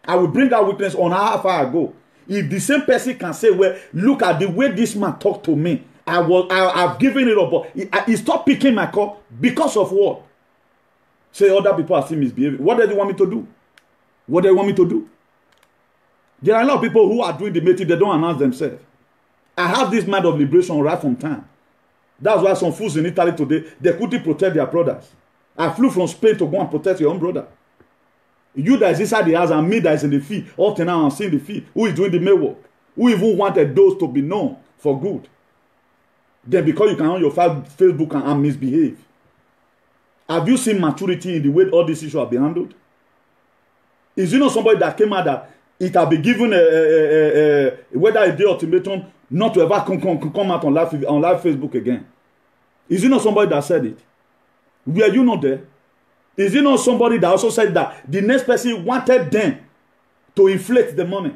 I will bring out witness on how far I go. If the same person can say, well, look at the way this man talked to me. I've given it up. But he stopped picking my call because of what? Say other people are still misbehaving. What do they want me to do? What do they want me to do? There are a lot of people who are doing the meeting, they don't announce themselves. I have this mind of liberation right from time. That's why some fools in Italy today, they couldn't protect their brothers. I flew from Spain to go and protect your own brother. You that is inside the house and me that is in the field, up to now I'm seeing the field. Who is doing the mail work? Who even wanted those to be known for good? Then because you can on your Facebook and misbehave. Have you seen maturity in the way all these issues have been handled? Is it not somebody that came out that it have been given whether a day ultimatum not to ever come out on live Facebook again? Is it not somebody that said it? Were you not there? Is it not somebody that also said that the next person wanted them to inflate the money?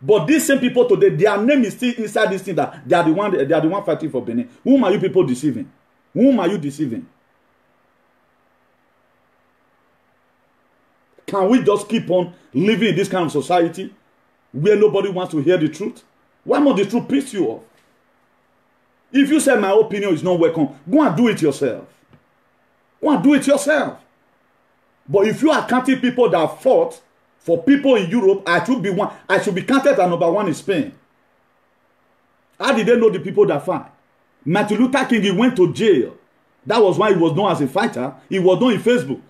But these same people today, their name is still inside this thing that they are the one fighting for Benin. Whom are you people deceiving? Whom are you deceiving? Can we just keep on living in this kind of society where nobody wants to hear the truth? Why must the truth piss you off? If you say my opinion is not welcome, go and do it yourself. Go and do it yourself. But if you are counting people that fought for people in Europe, I should be counted as number one in Spain. How did they know the people that fight? Martin Luther King, he went to jail. That was why he was known as a fighter. He was known in Facebook.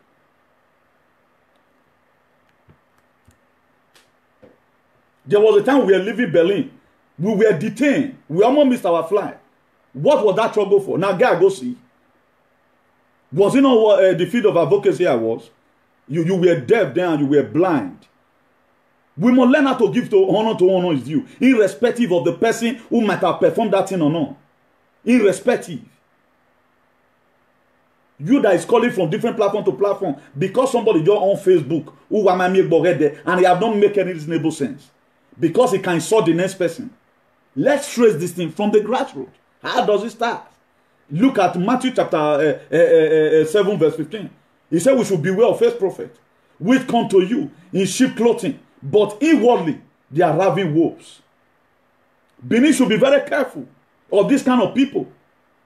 There was a time we were leaving Berlin. We were detained. We almost missed our flight. What was that trouble for? Now, guy, go see. Was it not what the field of advocacy I was? You were deaf then and you were blind. We must learn how to give to honor is due, irrespective of the person who might have performed that thing or not. Irrespective. You that is calling from different platform to platform because somebody just on Facebook who am I make there and they have not make any reasonable sense because he can insult the next person. Let's trace this thing from the grassroots. How does it start? Look at Matthew chapter 7 verse 15. He said we should beware of false prophet, which come to you in sheep clothing, but inwardly they are ravening wolves. Benin should be very careful of this kind of people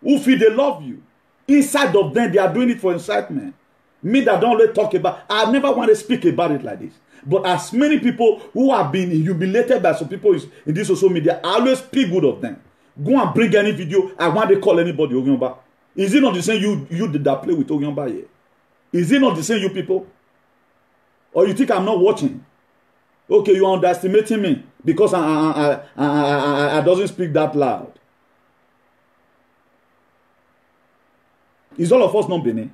who feel they love you. Inside of them, they are doing it for incitement. Me that don't really talk about, I never want to speak about it like this. But as many people who have been humiliated by some people in this social media, I always speak good of them. Go and bring any video. I want to call anybody Ogyomba. Is it not the same you did that play with Ogyomba here? Is it not the same you people? Or you think I'm not watching? Okay, you are underestimating me because I doesn't speak that loud. Is all of us not Benin?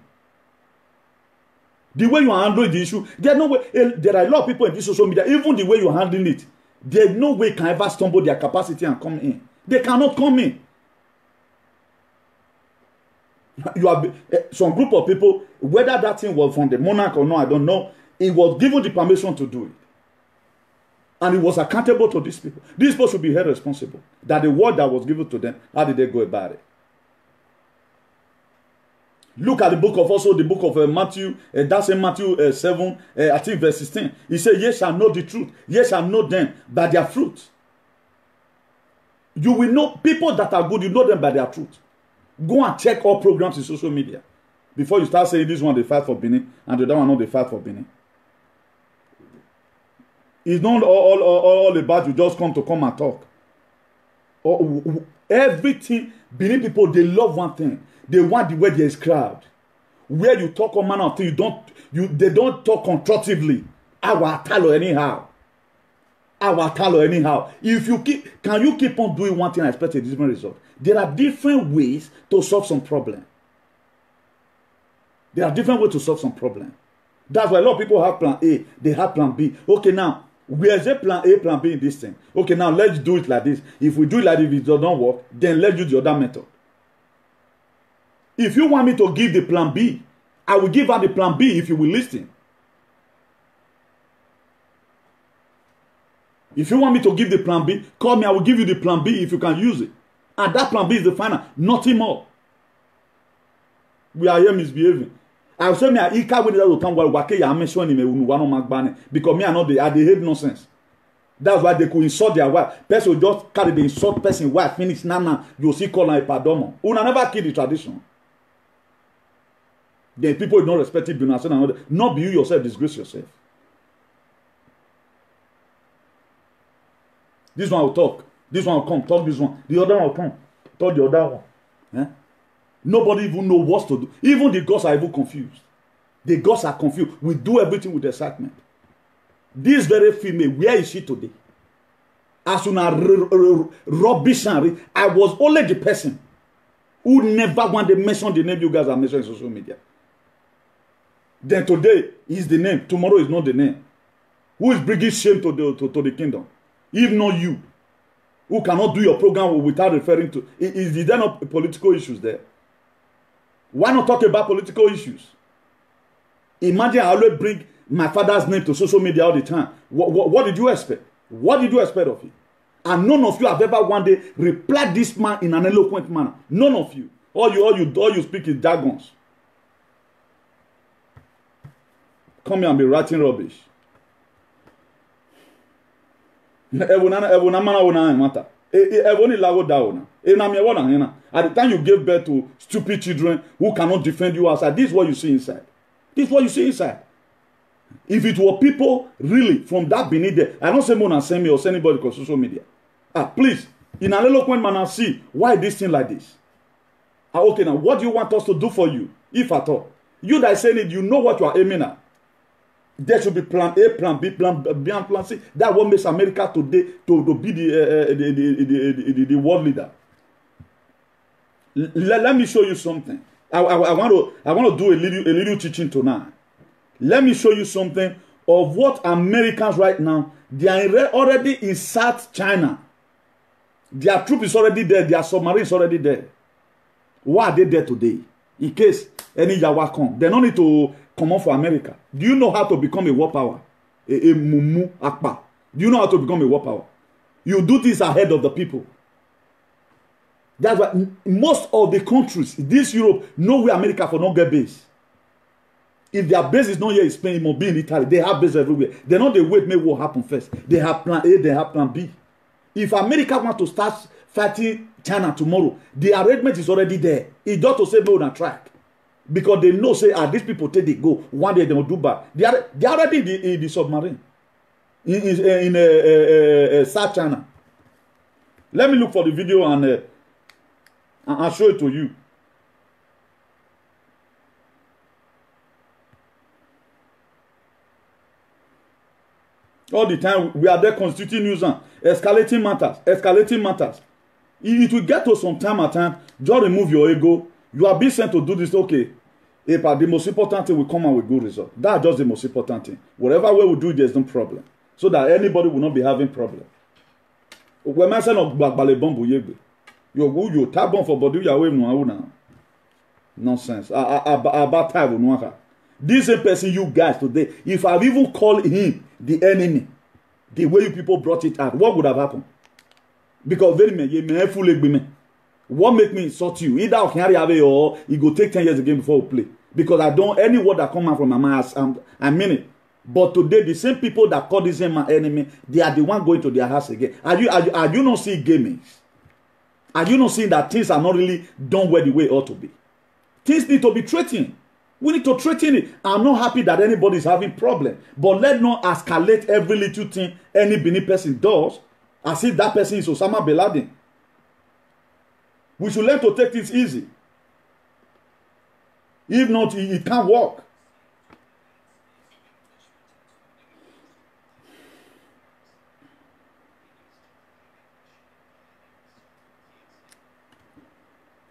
The way you are handling the issue, there are a lot of people in this social media, even the way you are handling it, there's no way can ever stumble their capacity and come in. They cannot come in. You have some group of people, whether that thing was from the monarch or not, I don't know, it was given the permission to do it. And it was accountable to these people. These people should be held responsible. That the word that was given to them, how did they go about it? Look at the book of Matthew, that's in Matthew 7, I think verse 16. He said, ye shall know the truth. Ye shall know them by their fruit. You will know people that are good, you know them by their truth. Go and check all programs in social media before you start saying this one they fight for Benin and the other one not they fight for Benin. It's not all about you just come and talk. Everything, Benin people, they love one thing. They want the way there is crowd. Where you talk on manner of thing, they don't talk constructively. Our talo anyhow. If you can you keep on doing one thing and expect a different result? There are different ways to solve some problem. That's why a lot of people have plan A, they have plan B. Okay, now, where's a plan A, plan B in this thing? Okay, now let's do it like this. If we do it like this, if it doesn't work, then let's use the other method. If you want me to give the plan B, I will give her the plan B if you will listen. If you want me to give the plan B, call me, I will give you the plan B if you can use it. And that plan B is the final, nothing more. We are here misbehaving. I will say me I can't wait to come while I mention him because me I they hate nonsense. That's why they could insult their wife. Person just carry the insult person wife finish now you see call a pardon. Una never kill the tradition. Then people don't respect it, not be you yourself, disgrace yourself. This one will talk. This one will come, talk this one. The other one will come, talk the other one. Eh? Nobody even knows what to do. Even the gods are even confused. The gods are confused. We do everything with excitement. This very female, where is she today? As soon as rubbish, I was only the person who never wanted to mention the name you guys are mentioning in social media. Then today is the name. Tomorrow is not the name. Who is bringing shame to the kingdom? If not you, who cannot do your program without referring to... Is there not political issues there? Why not talk about political issues? Imagine I always bring my father's name to social media all the time. What did you expect? What did you expect of it? And none of you have ever one day replied this man in an eloquent manner. None of you. All you speak is jargons. Come here and be writing rubbish. At the time you gave birth to stupid children who cannot defend you outside, this is what you see inside. This is what you see inside. If it were people really from that beneath there, I don't say more than send me or send anybody on social media. Please, in an eloquent manner, see why this thing like this. Okay, now what do you want us to do for you, if at all? You that say it, you know what you are aiming at. There should be plan A, plan B, plan B, and plan C. That what makes America today to be the world leader. Let me show you something. I want to do a little teaching tonight. Let me show you something of what Americans right now, they are already in South China. Their troop is already there. Their submarine is already there. Why are they there today? In case any Yawa come, they don't need to come on for America. Do you know how to become a war power? A mumu akpa. Do you know how to become a war power? You do this ahead of the people. That's why most of the countries, this Europe, know where America for not get base. If their base is not here in Spain, it must be in Italy. They have base everywhere. They know they wait, make what happen first. They have plan A, they have plan B. If America want to start fighting China tomorrow, the arrangement is already there. It's just to say no on track. Because they know, say, these people take they go. One day they will do bad. They are already in the submarine. In South China. Let me look for the video and I'll show it to you. All the time we are there constituting nuisance, escalating matters. It will get to some time at time. Just remove your ego. You are being sent to do this. Okay, if the most important thing will come out with good result. That's just the most important thing. Whatever way we do it, there's no problem. So that anybody will not be having problem. When I say no bagbale bombu yegbe, you tap on for body you away now. Nonsense. About time no. This same person you guys today, if I've even called him the enemy, the way you people brought it out, what would have happened? Because very many, you may fool me. What make me insult you? Either I can have it or it go take 10 years again before we play. Because I don't, any word that come out from my mouth, I mean it. But today, the same people that call this my enemy, they are the one going to their house again. Are you not seeing gaming? Are you not seeing that things are not really done where the way it ought to be? Things need to be threatened. We need to threaten it. I'm not happy that anybody is having problem. But let's not escalate every little thing any Benin person does as if that person is Osama bin Laden. We should learn to take things easy. If not, it can't work.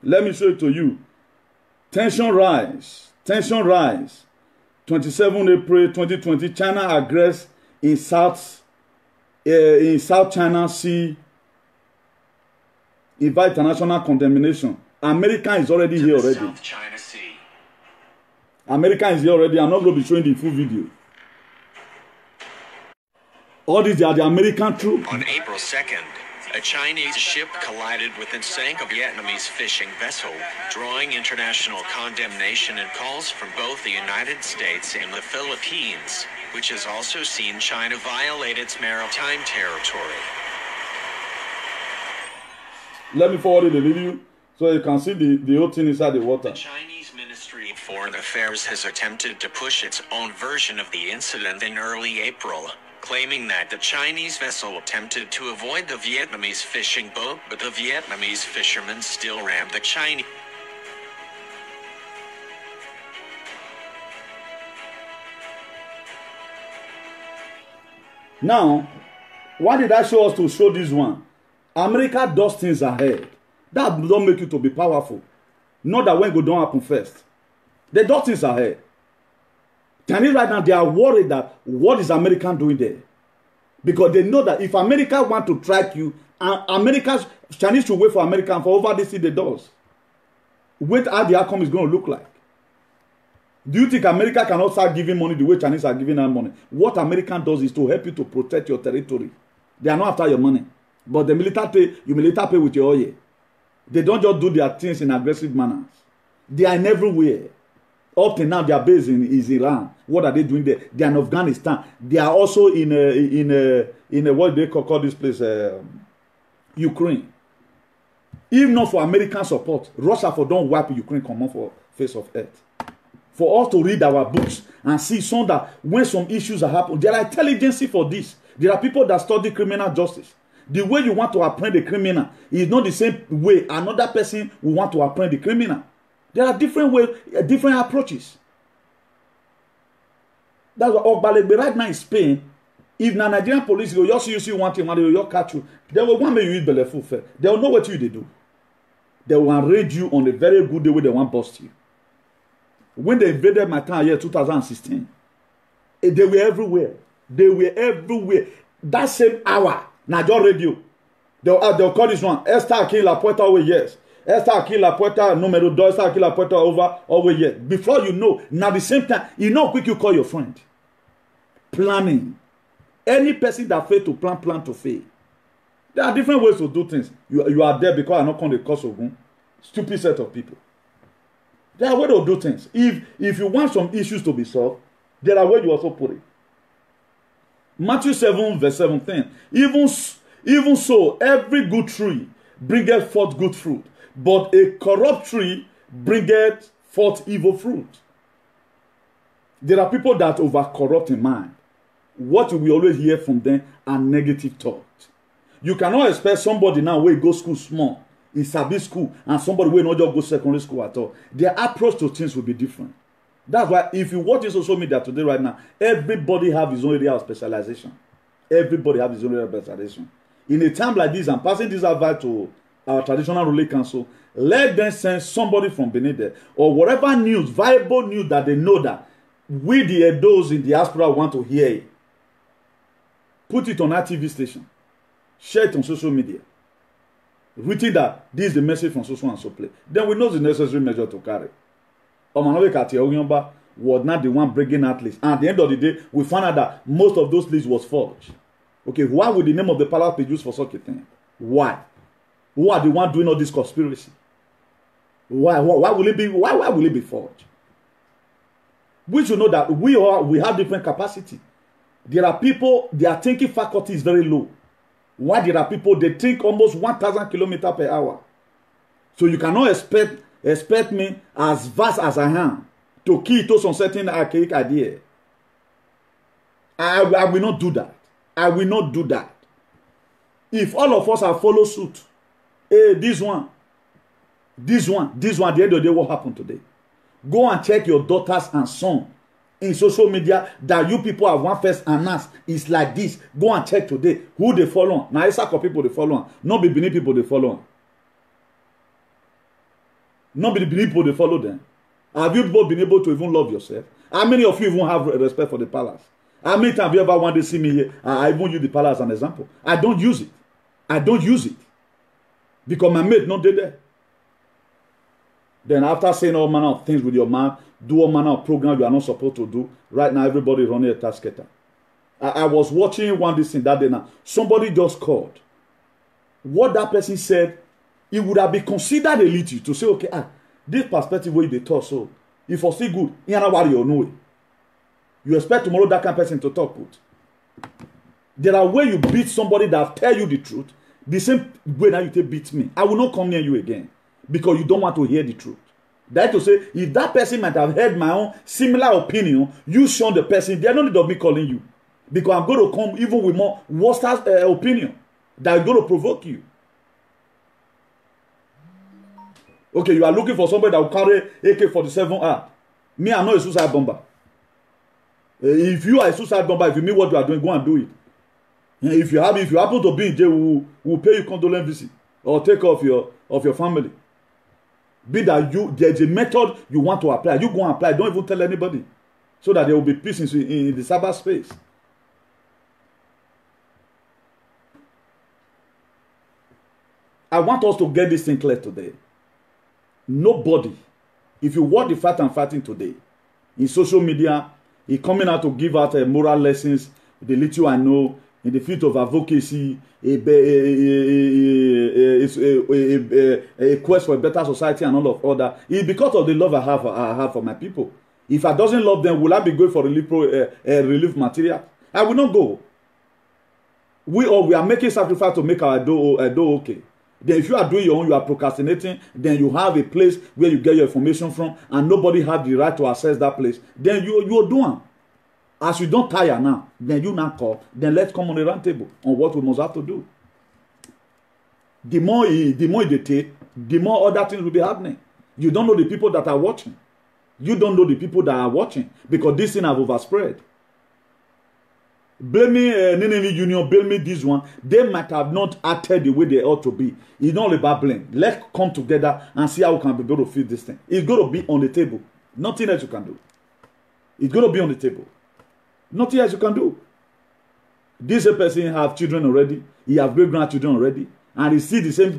Let me show it to you. Tension rise. 27 April 2020, China aggress in South China Sea, invite international condemnation. America is already here already. South China Sea. America is here already. I'm not going to be showing the full video. All these are the American troops. On April 2nd, a Chinese ship collided with and sank a Vietnamese fishing vessel, drawing international condemnation and calls from both the United States and the Philippines, which has also seen China violate its maritime territory. Let me forward the video so you can see the whole thing inside the water. The Chinese Ministry of Foreign Affairs has attempted to push its own version of the incident in early April, claiming that the Chinese vessel attempted to avoid the Vietnamese fishing boat, but the Vietnamese fishermen still rammed the Chinese. Now, why did I show us to show this one? America does things ahead. That don't make you to be powerful. Not that when go don't happen first. They do things ahead. Chinese right now, they are worried that what is America doing there? Because they know that if America want to track you, Chinese should wait for America and for over this thing they does. Wait how the outcome is going to look like. Do you think America cannot start giving money the way Chinese are giving out money? What America does is to help you to protect your territory. They are not after your money. But the military pay with your oil. They don't just do their things in aggressive manners. They are in everywhere. Up to now, their base is Iran. What are they doing there? They are in Afghanistan. They are also in what they call this place, Ukraine. If not for American support, Russia for don't wipe Ukraine come off for face of earth. For us to read our books and see some that when some issues are happening, there are intelligence for this. There are people that study criminal justice. The way you want to apprehend the criminal is not the same way another person will want to apprehend the criminal. There are different ways, different approaches. That's what Ogbalegbe right now in Spain. If the Nigerian police go, you see one thing, they will catch you. They will want me you eat belleful fair. They will know what you they do. They will enrage you on a very good day when they want to bust you. When they invaded my town here 2016, they were everywhere. They were everywhere. That same hour, Najo Radio, they'll call this one, Esther Akin La Puerta over years. Esther Akin La Puerta numero 2, Esther Akin La Puerta over here. Before you know, now the same time, you know how quick you call your friend. Planning. Any person that fail to plan to fail. There are different ways to do things. You are there because I not come the cause of Ogun. Stupid set of people. There are ways to do things. If you want some issues to be solved, there are ways you also put it. Matthew 7 verse 17. Even so, every good tree bringeth forth good fruit, but a corrupt tree bringeth forth evil fruit. There are people that over-corrupt in mind. What we always hear from them are negative thoughts. You cannot expect somebody now where go school small, in Sabi school, and somebody where not just go secondary school at all. Their approach to things will be different. That's why if you watch in social media today right now, everybody have his own area of specialization. Everybody have his own area of specialization. In a time like this, I'm passing this advice to our traditional ruling council. Let them send somebody from Benin there, or whatever news, viable news that they know that we the Edos in diaspora want to hear it. Put it on our TV station. Share it on social media. Written that this is the message from social and so play. Then we know the necessary measure to carry. Omanowe Kati Oyomba was not the one bringing out lists. And at the end of the day, we found out that most of those lists was forged. Okay, why would the name of the palace be used for such a thing? Why? Who are the one doing all this conspiracy? Why will it be? Why will it be forged? We should know that we have different capacity. There are people, their thinking faculty is very low. Why there are people, they think almost 1,000 kilometers per hour. So you cannot expect me, as vast as I am, to key to some certain archaic idea. I will not do that. I will not do that. If all of us are follow suit, hey, this one, at the end of the day, what happened today? Go and check your daughters and sons in social media that you people have one first announced. It's like this. Go and check today who they follow. Now, it's like people they follow. Not be Benin people they follow. Not be the Benin people they follow them. Have you people been able to even love yourself? How many of you even have respect for the palace? How many times have you ever wanted to see me here? I even use the palace as an example. I don't use it. I don't use it. Because my mate not there. Then after saying all manner of things with your man, do all manner of program you are not supposed to do. Right now, everybody running a tasketer. I was watching one this thing that day now. Somebody just called. What that person said, it would have been considered a little to say, okay, this perspective where they talk, so if I still good, you know what you know. You expect tomorrow that kind of person to talk with. There are ways you beat somebody that tell you the truth. The same way that you beat me. I will not come near you again. Because you don't want to hear the truth. That to say, if that person might have heard my own similar opinion, you show the person, there's no need of me calling you. Because I'm going to come even with more worse opinion that is going to provoke you. Okay, you are looking for somebody that will carry AK-47R. Me, I'm not a suicide bomber. If you are a suicide bomber, if you mean what you are doing, go and do it. If you happen to be in jail, we'll pay you condolence visit or take off your family. Be that there's a method you want to apply. You go and apply. Don't even tell anybody. So that there will be peace in the cyberspace. I want us to get this thing clear today. Nobody, if you watch the Fight and Fighting today, in social media, he coming out to give out moral lessons, the little I know, in the field of advocacy, a quest for a better society and all of other. It's because of the love I have for my people. If I doesn't love them, will I be going for relief material? I will not go. We are making sacrifice to make our dough okay. Then if you are doing your own, you are procrastinating, then you have a place where you get your information from and nobody have the right to access that place. Then you are doing. As you don't tire now, then you now call, then let's come on the round table on what we must have to do. The more they take, the more other things will be happening. You don't know the people that are watching. You don't know the people that are watching because this thing have overspread. Blame me, Nineveh Union, blame me this one. They might have not acted the way they ought to be. It's not about blame. Let's come together and see how we can be able to fix this thing. It's going to be on the table. Nothing else you can do. It's going to be on the table. Nothing else you can do. This person have children already. He have great-grandchildren already. And he see the same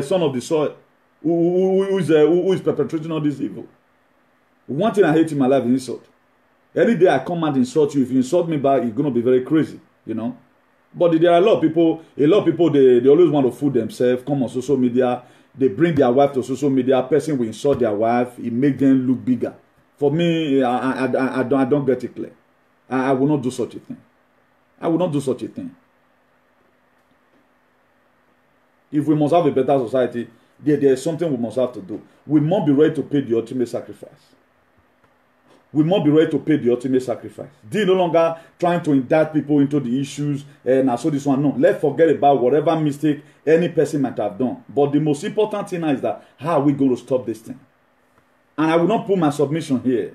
son of the soil who is perpetrating all this evil. One thing I hate in my life is insult. Any day I come and insult you, if you insult me back, it's going to be very crazy, you know. But there are a lot of people, they always want to fool themselves, come on social media, they bring their wife to social media, person will insult their wife, it make them look bigger. For me, I don't get it clear. I will not do such a thing. I will not do such a thing. If we must have a better society, there is something we must have to do. We must be ready to pay the ultimate sacrifice. We must be ready to pay the ultimate sacrifice. They no longer trying to indict people into the issues and so this one. No, let's forget about whatever mistake any person might have done. But the most important thing now is that how are we going to stop this thing? And I will not put my submission here.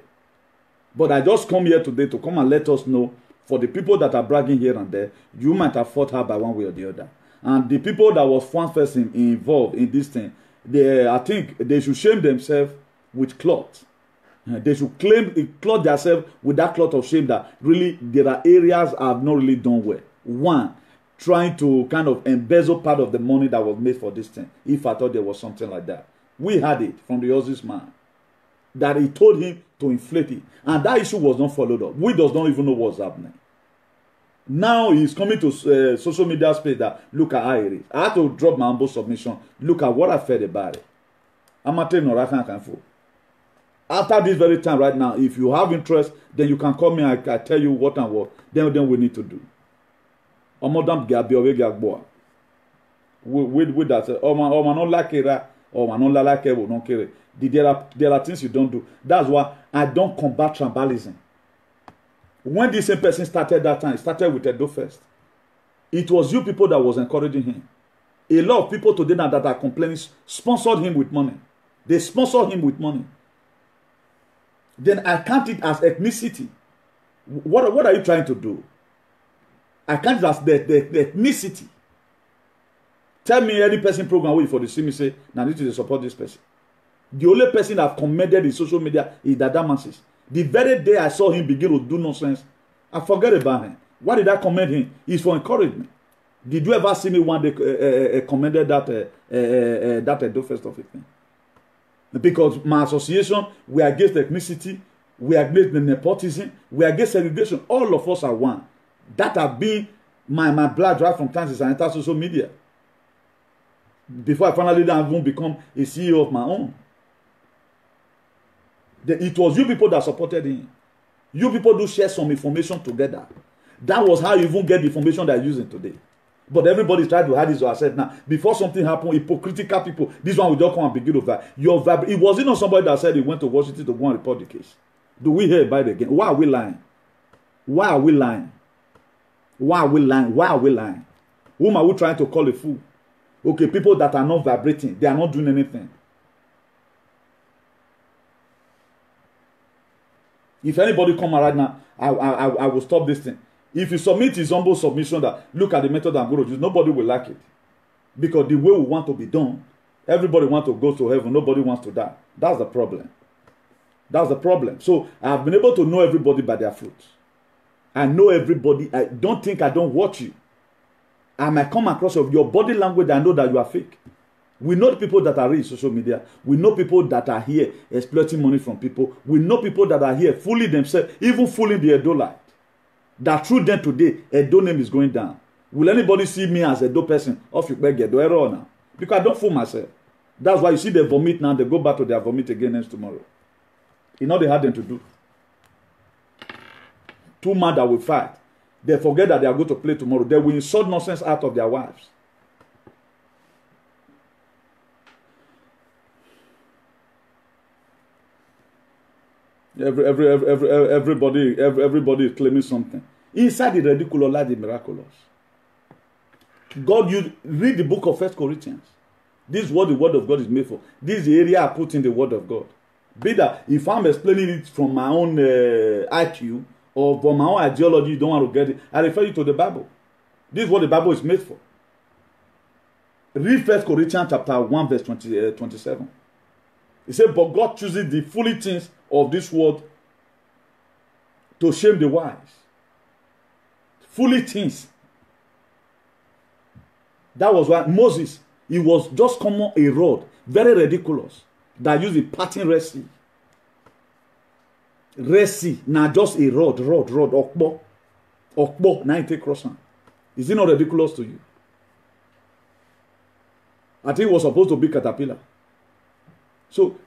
But I just come here today to come and let us know, for the people that are bragging here and there, you might have fought her by one way or the other. And the people that was one person involved in this thing, I think they should shame themselves with cloth. They should clothe themselves with that cloth of shame that really there are areas I have not really done well. One, trying to kind of embezzle part of the money that was made for this thing. If I thought there was something like that. We had it from the Aussies man. That he told him to inflate it. And that issue was not followed up. We does not even know what's happening. Now he's coming to social media space that look at how it is. I had to drop my humble submission. Look at what I felt about it. I'm not telling you. After this very time right now, if you have interest, then you can call me and I tell you what and what. Then we need to do. With that, oh man, like it, or man, like it, don't care. There are things you don't do. That's why I don't combat tribalism. When this same person started that time, it started with Edo first. It was you people that was encouraging him. A lot of people today now that are complaining sponsored him with money. They sponsored him with money. Then I count it as ethnicity. What are you trying to do? I count it as the ethnicity. Tell me any person program wait for the see me say, now need to support this person. The only person that I've commended in social media is Dada Mansis. The very day I saw him begin to do nonsense, I forget about him. Why did I commend him? It's for encouragement. Did you ever see me one day commended that Edo first of it? Because my association, we are against ethnicity, we are against the nepotism, we are against segregation. All of us are one. That have been my blood right from time since I entered social media. Before I finally even become a CEO of my own. It was you people that supported him. You people do share some information together. That was how you even get the information that you're using today. But everybody tried to hide this. So I said, now, before something happened, hypocritical people, this one will just come and begin to vibe. It wasn't on somebody that said he went to Washington to go and report the case. Do we hear about it again? Why are we lying? Why are we lying? Why are we lying? Why are we lying? Whom are we trying to call a fool? Okay, people that are not vibrating, they are not doing anything. If anybody come right now, I will stop this thing. If you submit his humble submission that look at the method I'm going to use, nobody will like it. Because the way we want to be done, everybody wants to go to heaven, nobody wants to die. That's the problem. That's the problem. So I've been able to know everybody by their fruits. I know everybody. I don't think I don't watch you. I might come across of your body language, I know that you are fake. We know the people that are in social media. We know people that are here exploiting money from people. We know people that are here fooling themselves, even fooling the Edo light. That through them today, Edo name is going down. Will anybody see me as a Edo person? Off you beg Edo error now. Because I don't fool myself. That's why you see they vomit now, they go back to their vomit again next tomorrow. You know they had them to do. Two men that will fight. They forget that they are going to play tomorrow. They will insult nonsense out of their wives. Everybody is claiming something. Inside the ridiculous lies the miraculous. God, you read the book of 1 Corinthians. This is what the word of God is made for. This is the area I put in the word of God. Be that if I'm explaining it from my own IQ or from my own ideology, you don't want to get it, I refer you to the Bible. This is what the Bible is made for. Read 1 Corinthians chapter 1 verse 27. He said, but God chooses the foolish things of this world to shame the wise. Foolish things. That was why Moses, he was just common a rod, very ridiculous, that used the parting Red Sea. Red Sea, now just a rod, okbo, now you take cross on. Is it not ridiculous to you? I think it was supposed to be caterpillar. So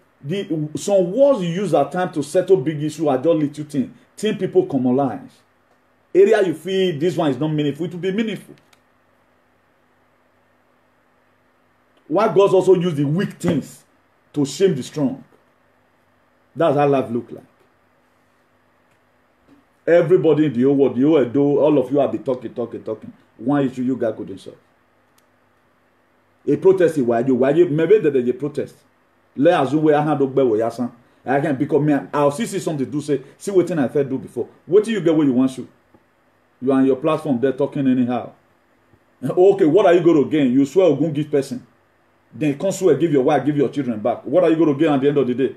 some words you use at times to settle big issue are just little things. Things people commonize. Area you feel this one is not meaningful, it will be meaningful. Why God also use the weak things to shame the strong? That's how life look like. Everybody in the whole world, the whole Edo, all of you have been talking. One issue you guys couldn't solve. A protest is why you maybe there's a protest. Let us do I had to bear with yasan. I can because me I'll see something to say what I said do before. What do you get where you want to? You are on your platform there talking anyhow. Okay, what are you going to gain? You swear you're going to give person. Then you can't swear give your wife, give your children back. What are you going to gain at the end of the day?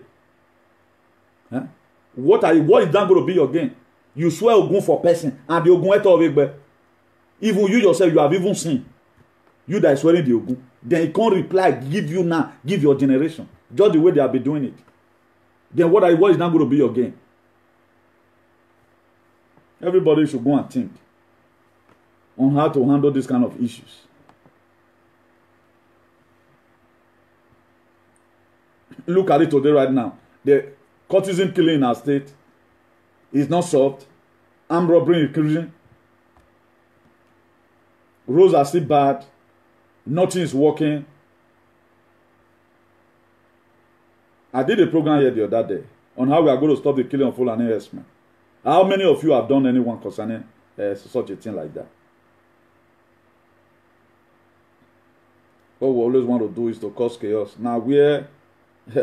Huh? What is that going to be your gain? You swear you're going for person and you're going to have even you yourself, you have even seen. You that is swearing the Ogun. Then he can't reply, give you now, give your generation. Just the way they have been doing it. Then what is now going to be your gain? Everybody should go and think on how to handle this kind of issues. Look at it today right now. The cultism killing in our state is not solved. Armed robbery increasing. Roads are still bad. Nothing is working. I did a program here the other day on how we are going to stop the killing of Fulani herdsmen. How many of you have done anyone concerning such a thing like that? What we always want to do is to cause chaos. Now,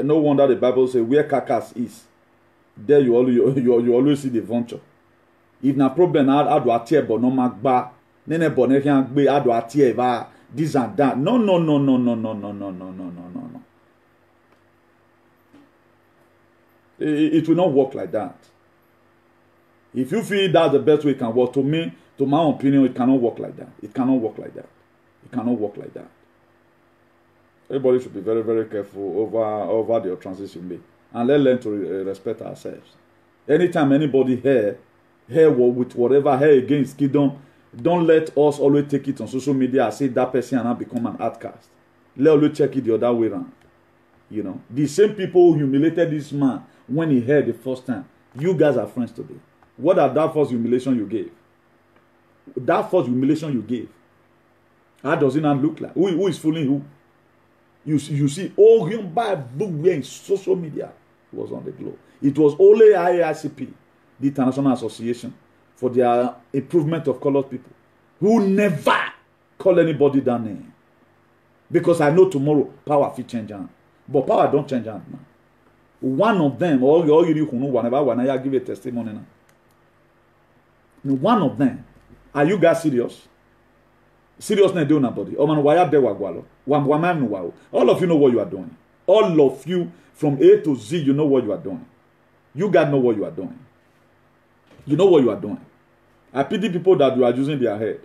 no wonder the Bible says where carcass is, there you always see the vulture. If na problem, how do I tear but no magba? Nene bonne can be how do I tear this and that? No. It will not work like that. If you feel that's the best way it can work, to me, to my opinion, it cannot work like that. It cannot work like that. It cannot work like that. Everybody should be very, very careful over their transition made. And let's learn to respect ourselves. Anytime anybody here with whatever here against Kidon, don't let us always take it on social media and say that person and now become an outcast. Let always check it the other way around. You know, the same people who humiliated this man when he heard the first time, you guys are friends today. What are that first humiliation you gave? That first humiliation you gave. How does it not look like? Who is fooling who? You see, all him by book in social media was on the globe. It was only IACP, the International Association for the Improvement of Colored People, who never call anybody that name. Because I know tomorrow power will change hand. But power don't change hand, man. One of them, all you who know whenever when I give a testimony now. One of them, are you guys serious? Seriousness do nobody. All of you know what you are doing. All of you from A to Z, you know what you are doing. You guys know what you are doing. You know what you are doing. I pity people that you are using their head.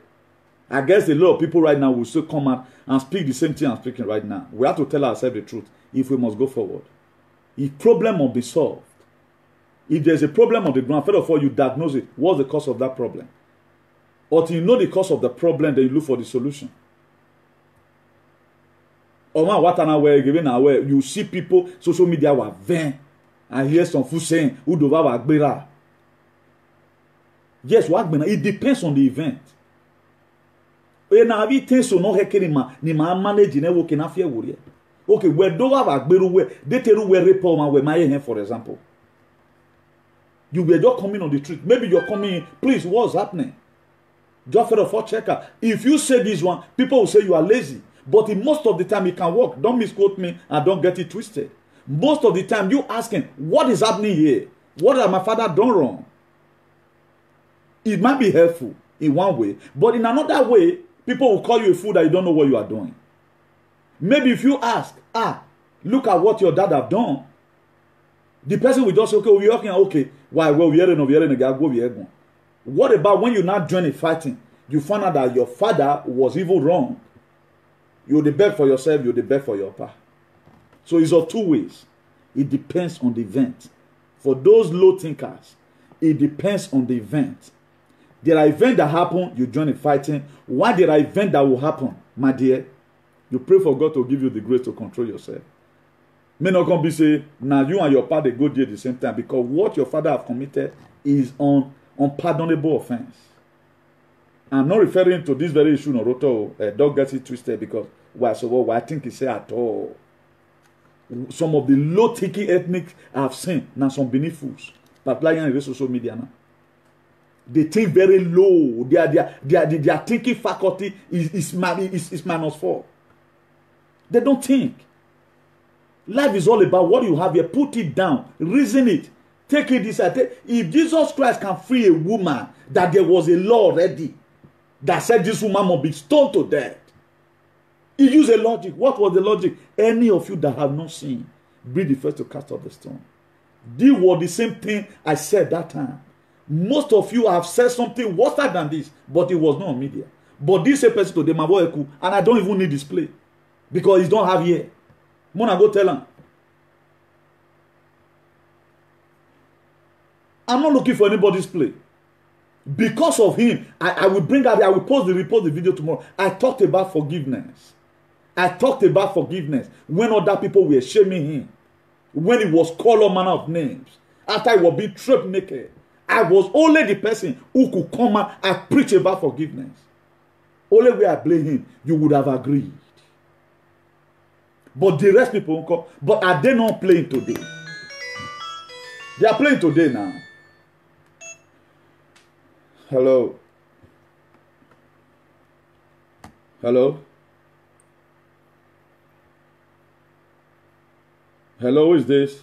I guess a lot of people right now will still come out and speak the same thing I'm speaking right now. We have to tell ourselves the truth if we must go forward. If problem must be solved. If there's a problem on the ground, first of all, you diagnose it. What's the cause of that problem? Until you know the cause of the problem, then you look for the solution. You see people, social media were vain. I hear some fool saying, yes, it depends on the event. Okay, where do have for example. You were just coming on the street. Maybe you're coming in. Please, what's happening? Just for checker. If you say this one, people will say you are lazy. But in most of the time, it can work. Don't misquote me and don't get it twisted. Most of the time, you asking, what is happening here? What has my father done wrong? It might be helpful in one way, but in another way, people will call you a fool that you don't know what you are doing. Maybe if you ask, look at what your dad have done, the person will just say, okay, we're working, okay, why? Well, what about when you're not joining fighting? You find out that your father was even wrong. You're the best for yourself, you're the best for your pa. So it's of two ways. It depends on the event. For those low thinkers, it depends on the event. There are events that happen, you join in fighting. Why there are events that will happen, my dear? You pray for God to give you the grace to control yourself. May not come be say, now you and your father go there at the same time, because what your father have committed is unpardonable offense. I'm not referring to this very issue, Noroto. Don't get it twisted, because what I think he say at all. Some of the low-thinking ethnics I've seen, now some Benin fools, particularly in the social media now. They think very low. Their thinking faculty is -4. They don't think. Life is all about what you have here. Put it down. Reason it. Take it this. If Jesus Christ can free a woman, that there was a law already that said this woman must be stoned to death. He used a logic. What was the logic? Any of you that have not seen, be the first to cast off the stone. This was the same thing I said that time. Most of you have said something worse than this, but it was not on media. But this a person to the Mavoeku, and I don't even need display because he don't have here. Mona go tell him. I'm not looking for anybody's play. Because of him, I will bring out, I will post the video tomorrow. I talked about forgiveness. I talked about forgiveness when other people were shaming him. When he was called all manner of names. After he was being stripped naked. I was only the person who could come out and preach about forgiveness. Only way I blame him, you would have agreed. But the rest people won't come. But are they not playing today? They are playing today now. Hello. Hello. Hello, who is this?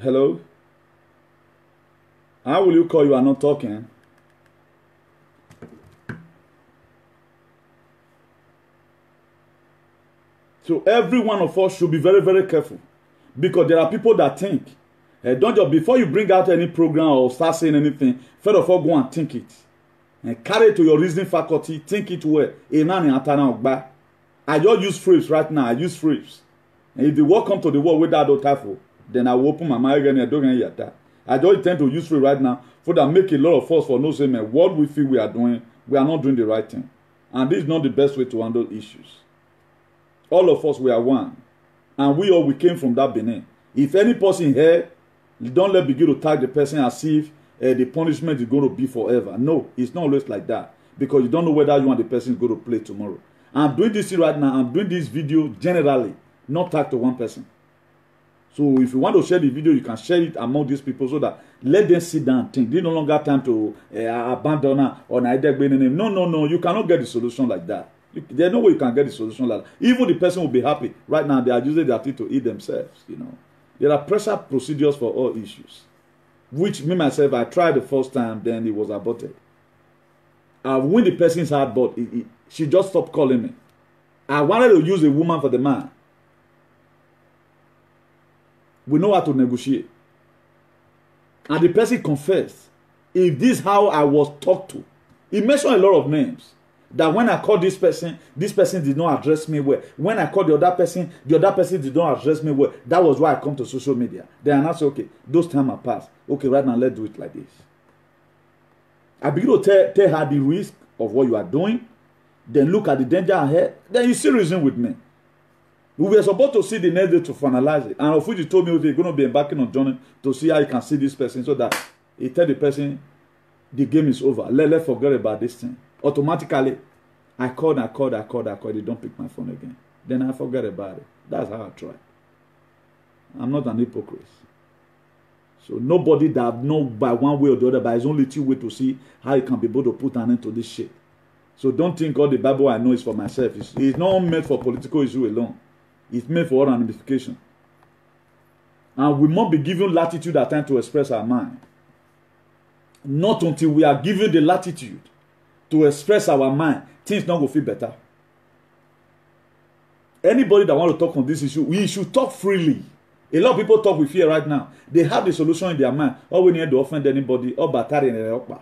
Hello? How will you call you are not talking? So every one of us should be very, very careful. Because there are people that think, don't just, before you bring out any program or start saying anything, first of all, go and think it. And carry it to your reasoning faculty, think it well. I just use phrase right now, I use phrase. And if the word come to the word without no typho, then I will open my mind again and don't get that. I just intend to use phrase right now for that make a lot of us for no saying what we feel we are doing, we are not doing the right thing. And this is not the best way to handle issues. All of us, we are one. And we came from that Benin. If any person here, don't let begin to tag the person as if the punishment is going to be forever. No, it's not always like that. Because you don't know whether you and the person is going to play tomorrow. I'm doing this right now. I'm doing this video generally, not tag to one person. So if you want to share the video, you can share it among these people so that let them sit down and think. They no longer have time to abandon her or no. You cannot get the solution like that. There's no way you can get the solution like that. Even the person will be happy. Right now, they are using their teeth to eat themselves. You know, there are pressure procedures for all issues. Which me myself, I tried the first time, then it was aborted. When the person's heart, but she just stopped calling me. I wanted to use a woman for the man. We know how to negotiate. And the person confessed. If this is how I was talked to. He mentioned a lot of names. That when I called this person did not address me well. When I called the other person did not address me well. That was why I come to social media. Then I said, okay, those times are past. Okay, right now, let's do it like this. I begin to tell her the risk of what you are doing. Then look at the danger ahead. Then you see reason with me. We were supposed to see the next day to finalize it. And of which you told me, okay, you're going to be embarking on journey to see how you can see this person so that you tell the person the game is over. Let's forget about this thing. Automatically, I called. They don't pick my phone again. Then I forget about it. That's how I try. I'm not an hypocrite. So nobody that know by one way or the other, by his only two way to see how he can be able to put an end to this shit. So don't think all the Bible I know is for myself. It's not meant for political issue alone. It's meant for all ramification. And we must be given latitude at time to express our mind. Not until we are given the latitude to express our mind, things not go feel better. Anybody that want to talk on this issue, we should talk freely. A lot of people talk with fear right now. They have the solution in their mind. All we need to offend anybody, or battery in the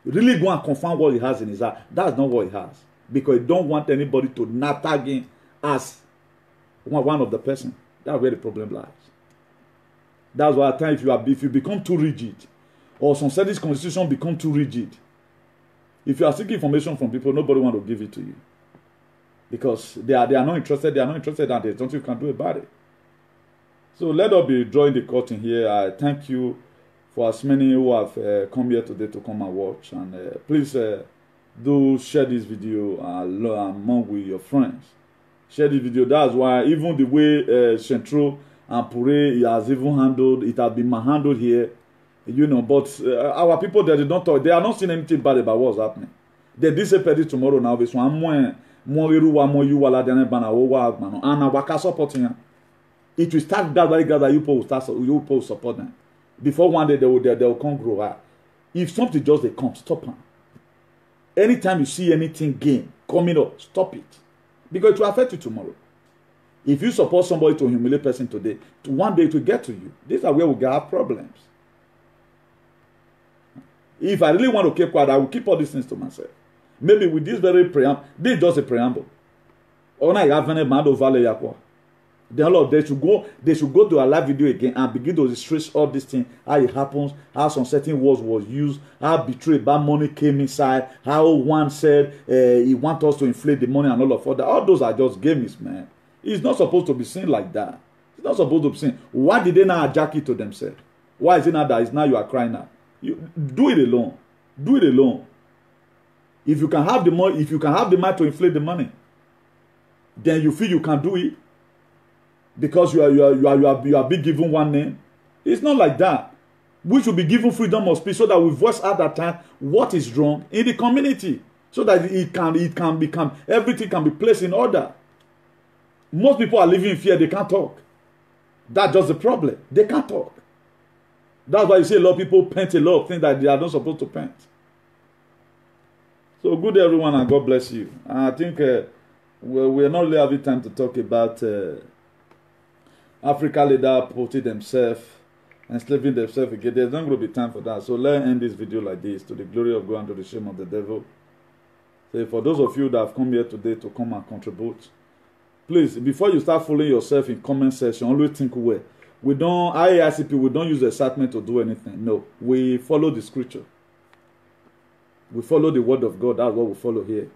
really go and confirm what he has in his heart. That's not what he has. Because he don't want anybody to not tag him as one of the person. That's where the problem lies. That's why at times if you become too rigid, or some certain constitution become too rigid, if you are seeking information from people, nobody want to give it to you. Because they are not interested, and there's nothing you can do about it. So let us be drawing the curtain here. I thank you for as many who have come here today to come and watch. And please do share this video among with your friends. Share this video. That's why even the way Central and Pure has even handled, it has been handled here. You know, but our people there, they don't talk. They are not seeing anything bad about what's happening. They disappear tomorrow now. This one more you wala dene bana wowa man and our waka supporting. It will start that very that you will support them. Before one day they will come grow up. If something just they come, stop them. Anytime you see anything gain coming up, stop it. Because it will affect you tomorrow. If you support somebody to humiliate person today, one day it will get to you. These are where we have problems. If I really want to keep quiet, I will keep all these things to myself. Maybe with this very preamble, this is just a preamble. Then Lord, they should go to a live video again and begin to illustrate all these things, how it happens, how some certain words was used, how betrayed, bad money came inside, how one said he wants us to inflate the money and all of that. All those are just games, man. It's not supposed to be seen like that. It's not supposed to be seen. Why did they not hijack it to themselves? Why is it not that it's now you are crying out? You do it alone. Do it alone. If you can have the money, if you can have the money to inflate the money, then you feel you can do it because you are being given one name. It's not like that. We should be given freedom of speech so that we voice at that time what is wrong in the community, so that it can become everything can be placed in order. Most people are living in fear. They can't talk. That's just the problem. They can't talk. That's why you see a lot of people paint a lot of things that they are not supposed to paint. So good day, everyone, and God bless you. And I think we're not really having time to talk about Africa leader putting themselves, enslaving themselves again. There's not going to be time for that. So let's end this video like this, to the glory of God and to the shame of the devil. So for those of you that have come here today to come and contribute, please, before you start fooling yourself in comment section, always think well. We don't, IACP, we don't use excitement to do anything. No, we follow the scripture. We follow the word of God. That's what we follow here.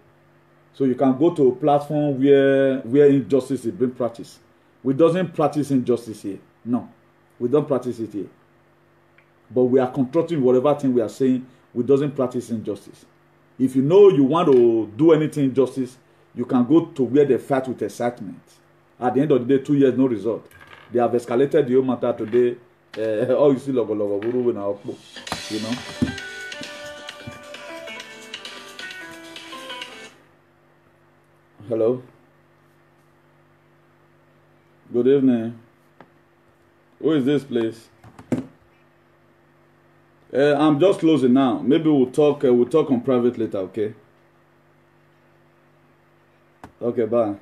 So you can go to a platform where injustice is being practiced. We doesn't practice injustice here. No, we don't practice it here. But we are constructing whatever thing we are saying. We doesn't practice injustice. If you know you want to do anything injustice, you can go to where they fight with excitement. At the end of the day, 2 years, no result. They have escalated the whole matter today. You see, you know. Hello. Good evening. Who is this place? I'm just closing now. Maybe we'll talk on private later, okay? Okay, bye.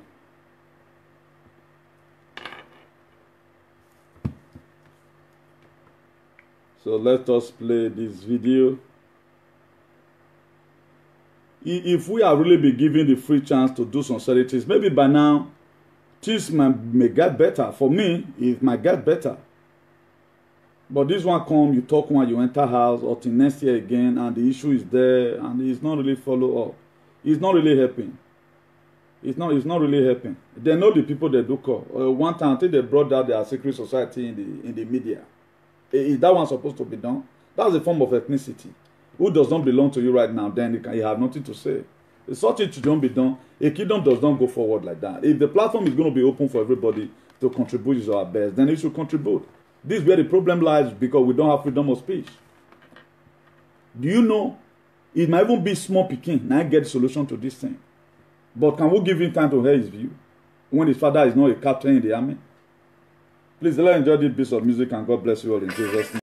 So let us play this video. If we are really be given the free chance to do some certain things, maybe by now things may get better. For me, it might get better. But this one come, you talk when you enter house, or till next year again, and the issue is there, and it's not really follow up. It's not really helping. It's not really helping. They know the people they do call. One time, I think they brought out their secret society in the media. Is that one supposed to be done? That's a form of ethnicity. Who does not belong to you right now, then you have nothing to say. If such a don't be done, a kingdom does not go forward like that. If the platform is going to be open for everybody to contribute to our best, then it should contribute. This is where the problem lies, because we don't have freedom of speech. Do you know, it might even be small picking, now get the solution to this thing. But can we give him time to hear his view when his father is not a captain in the army? Please, let's enjoy this piece of music, and God bless you all in Jesus' name.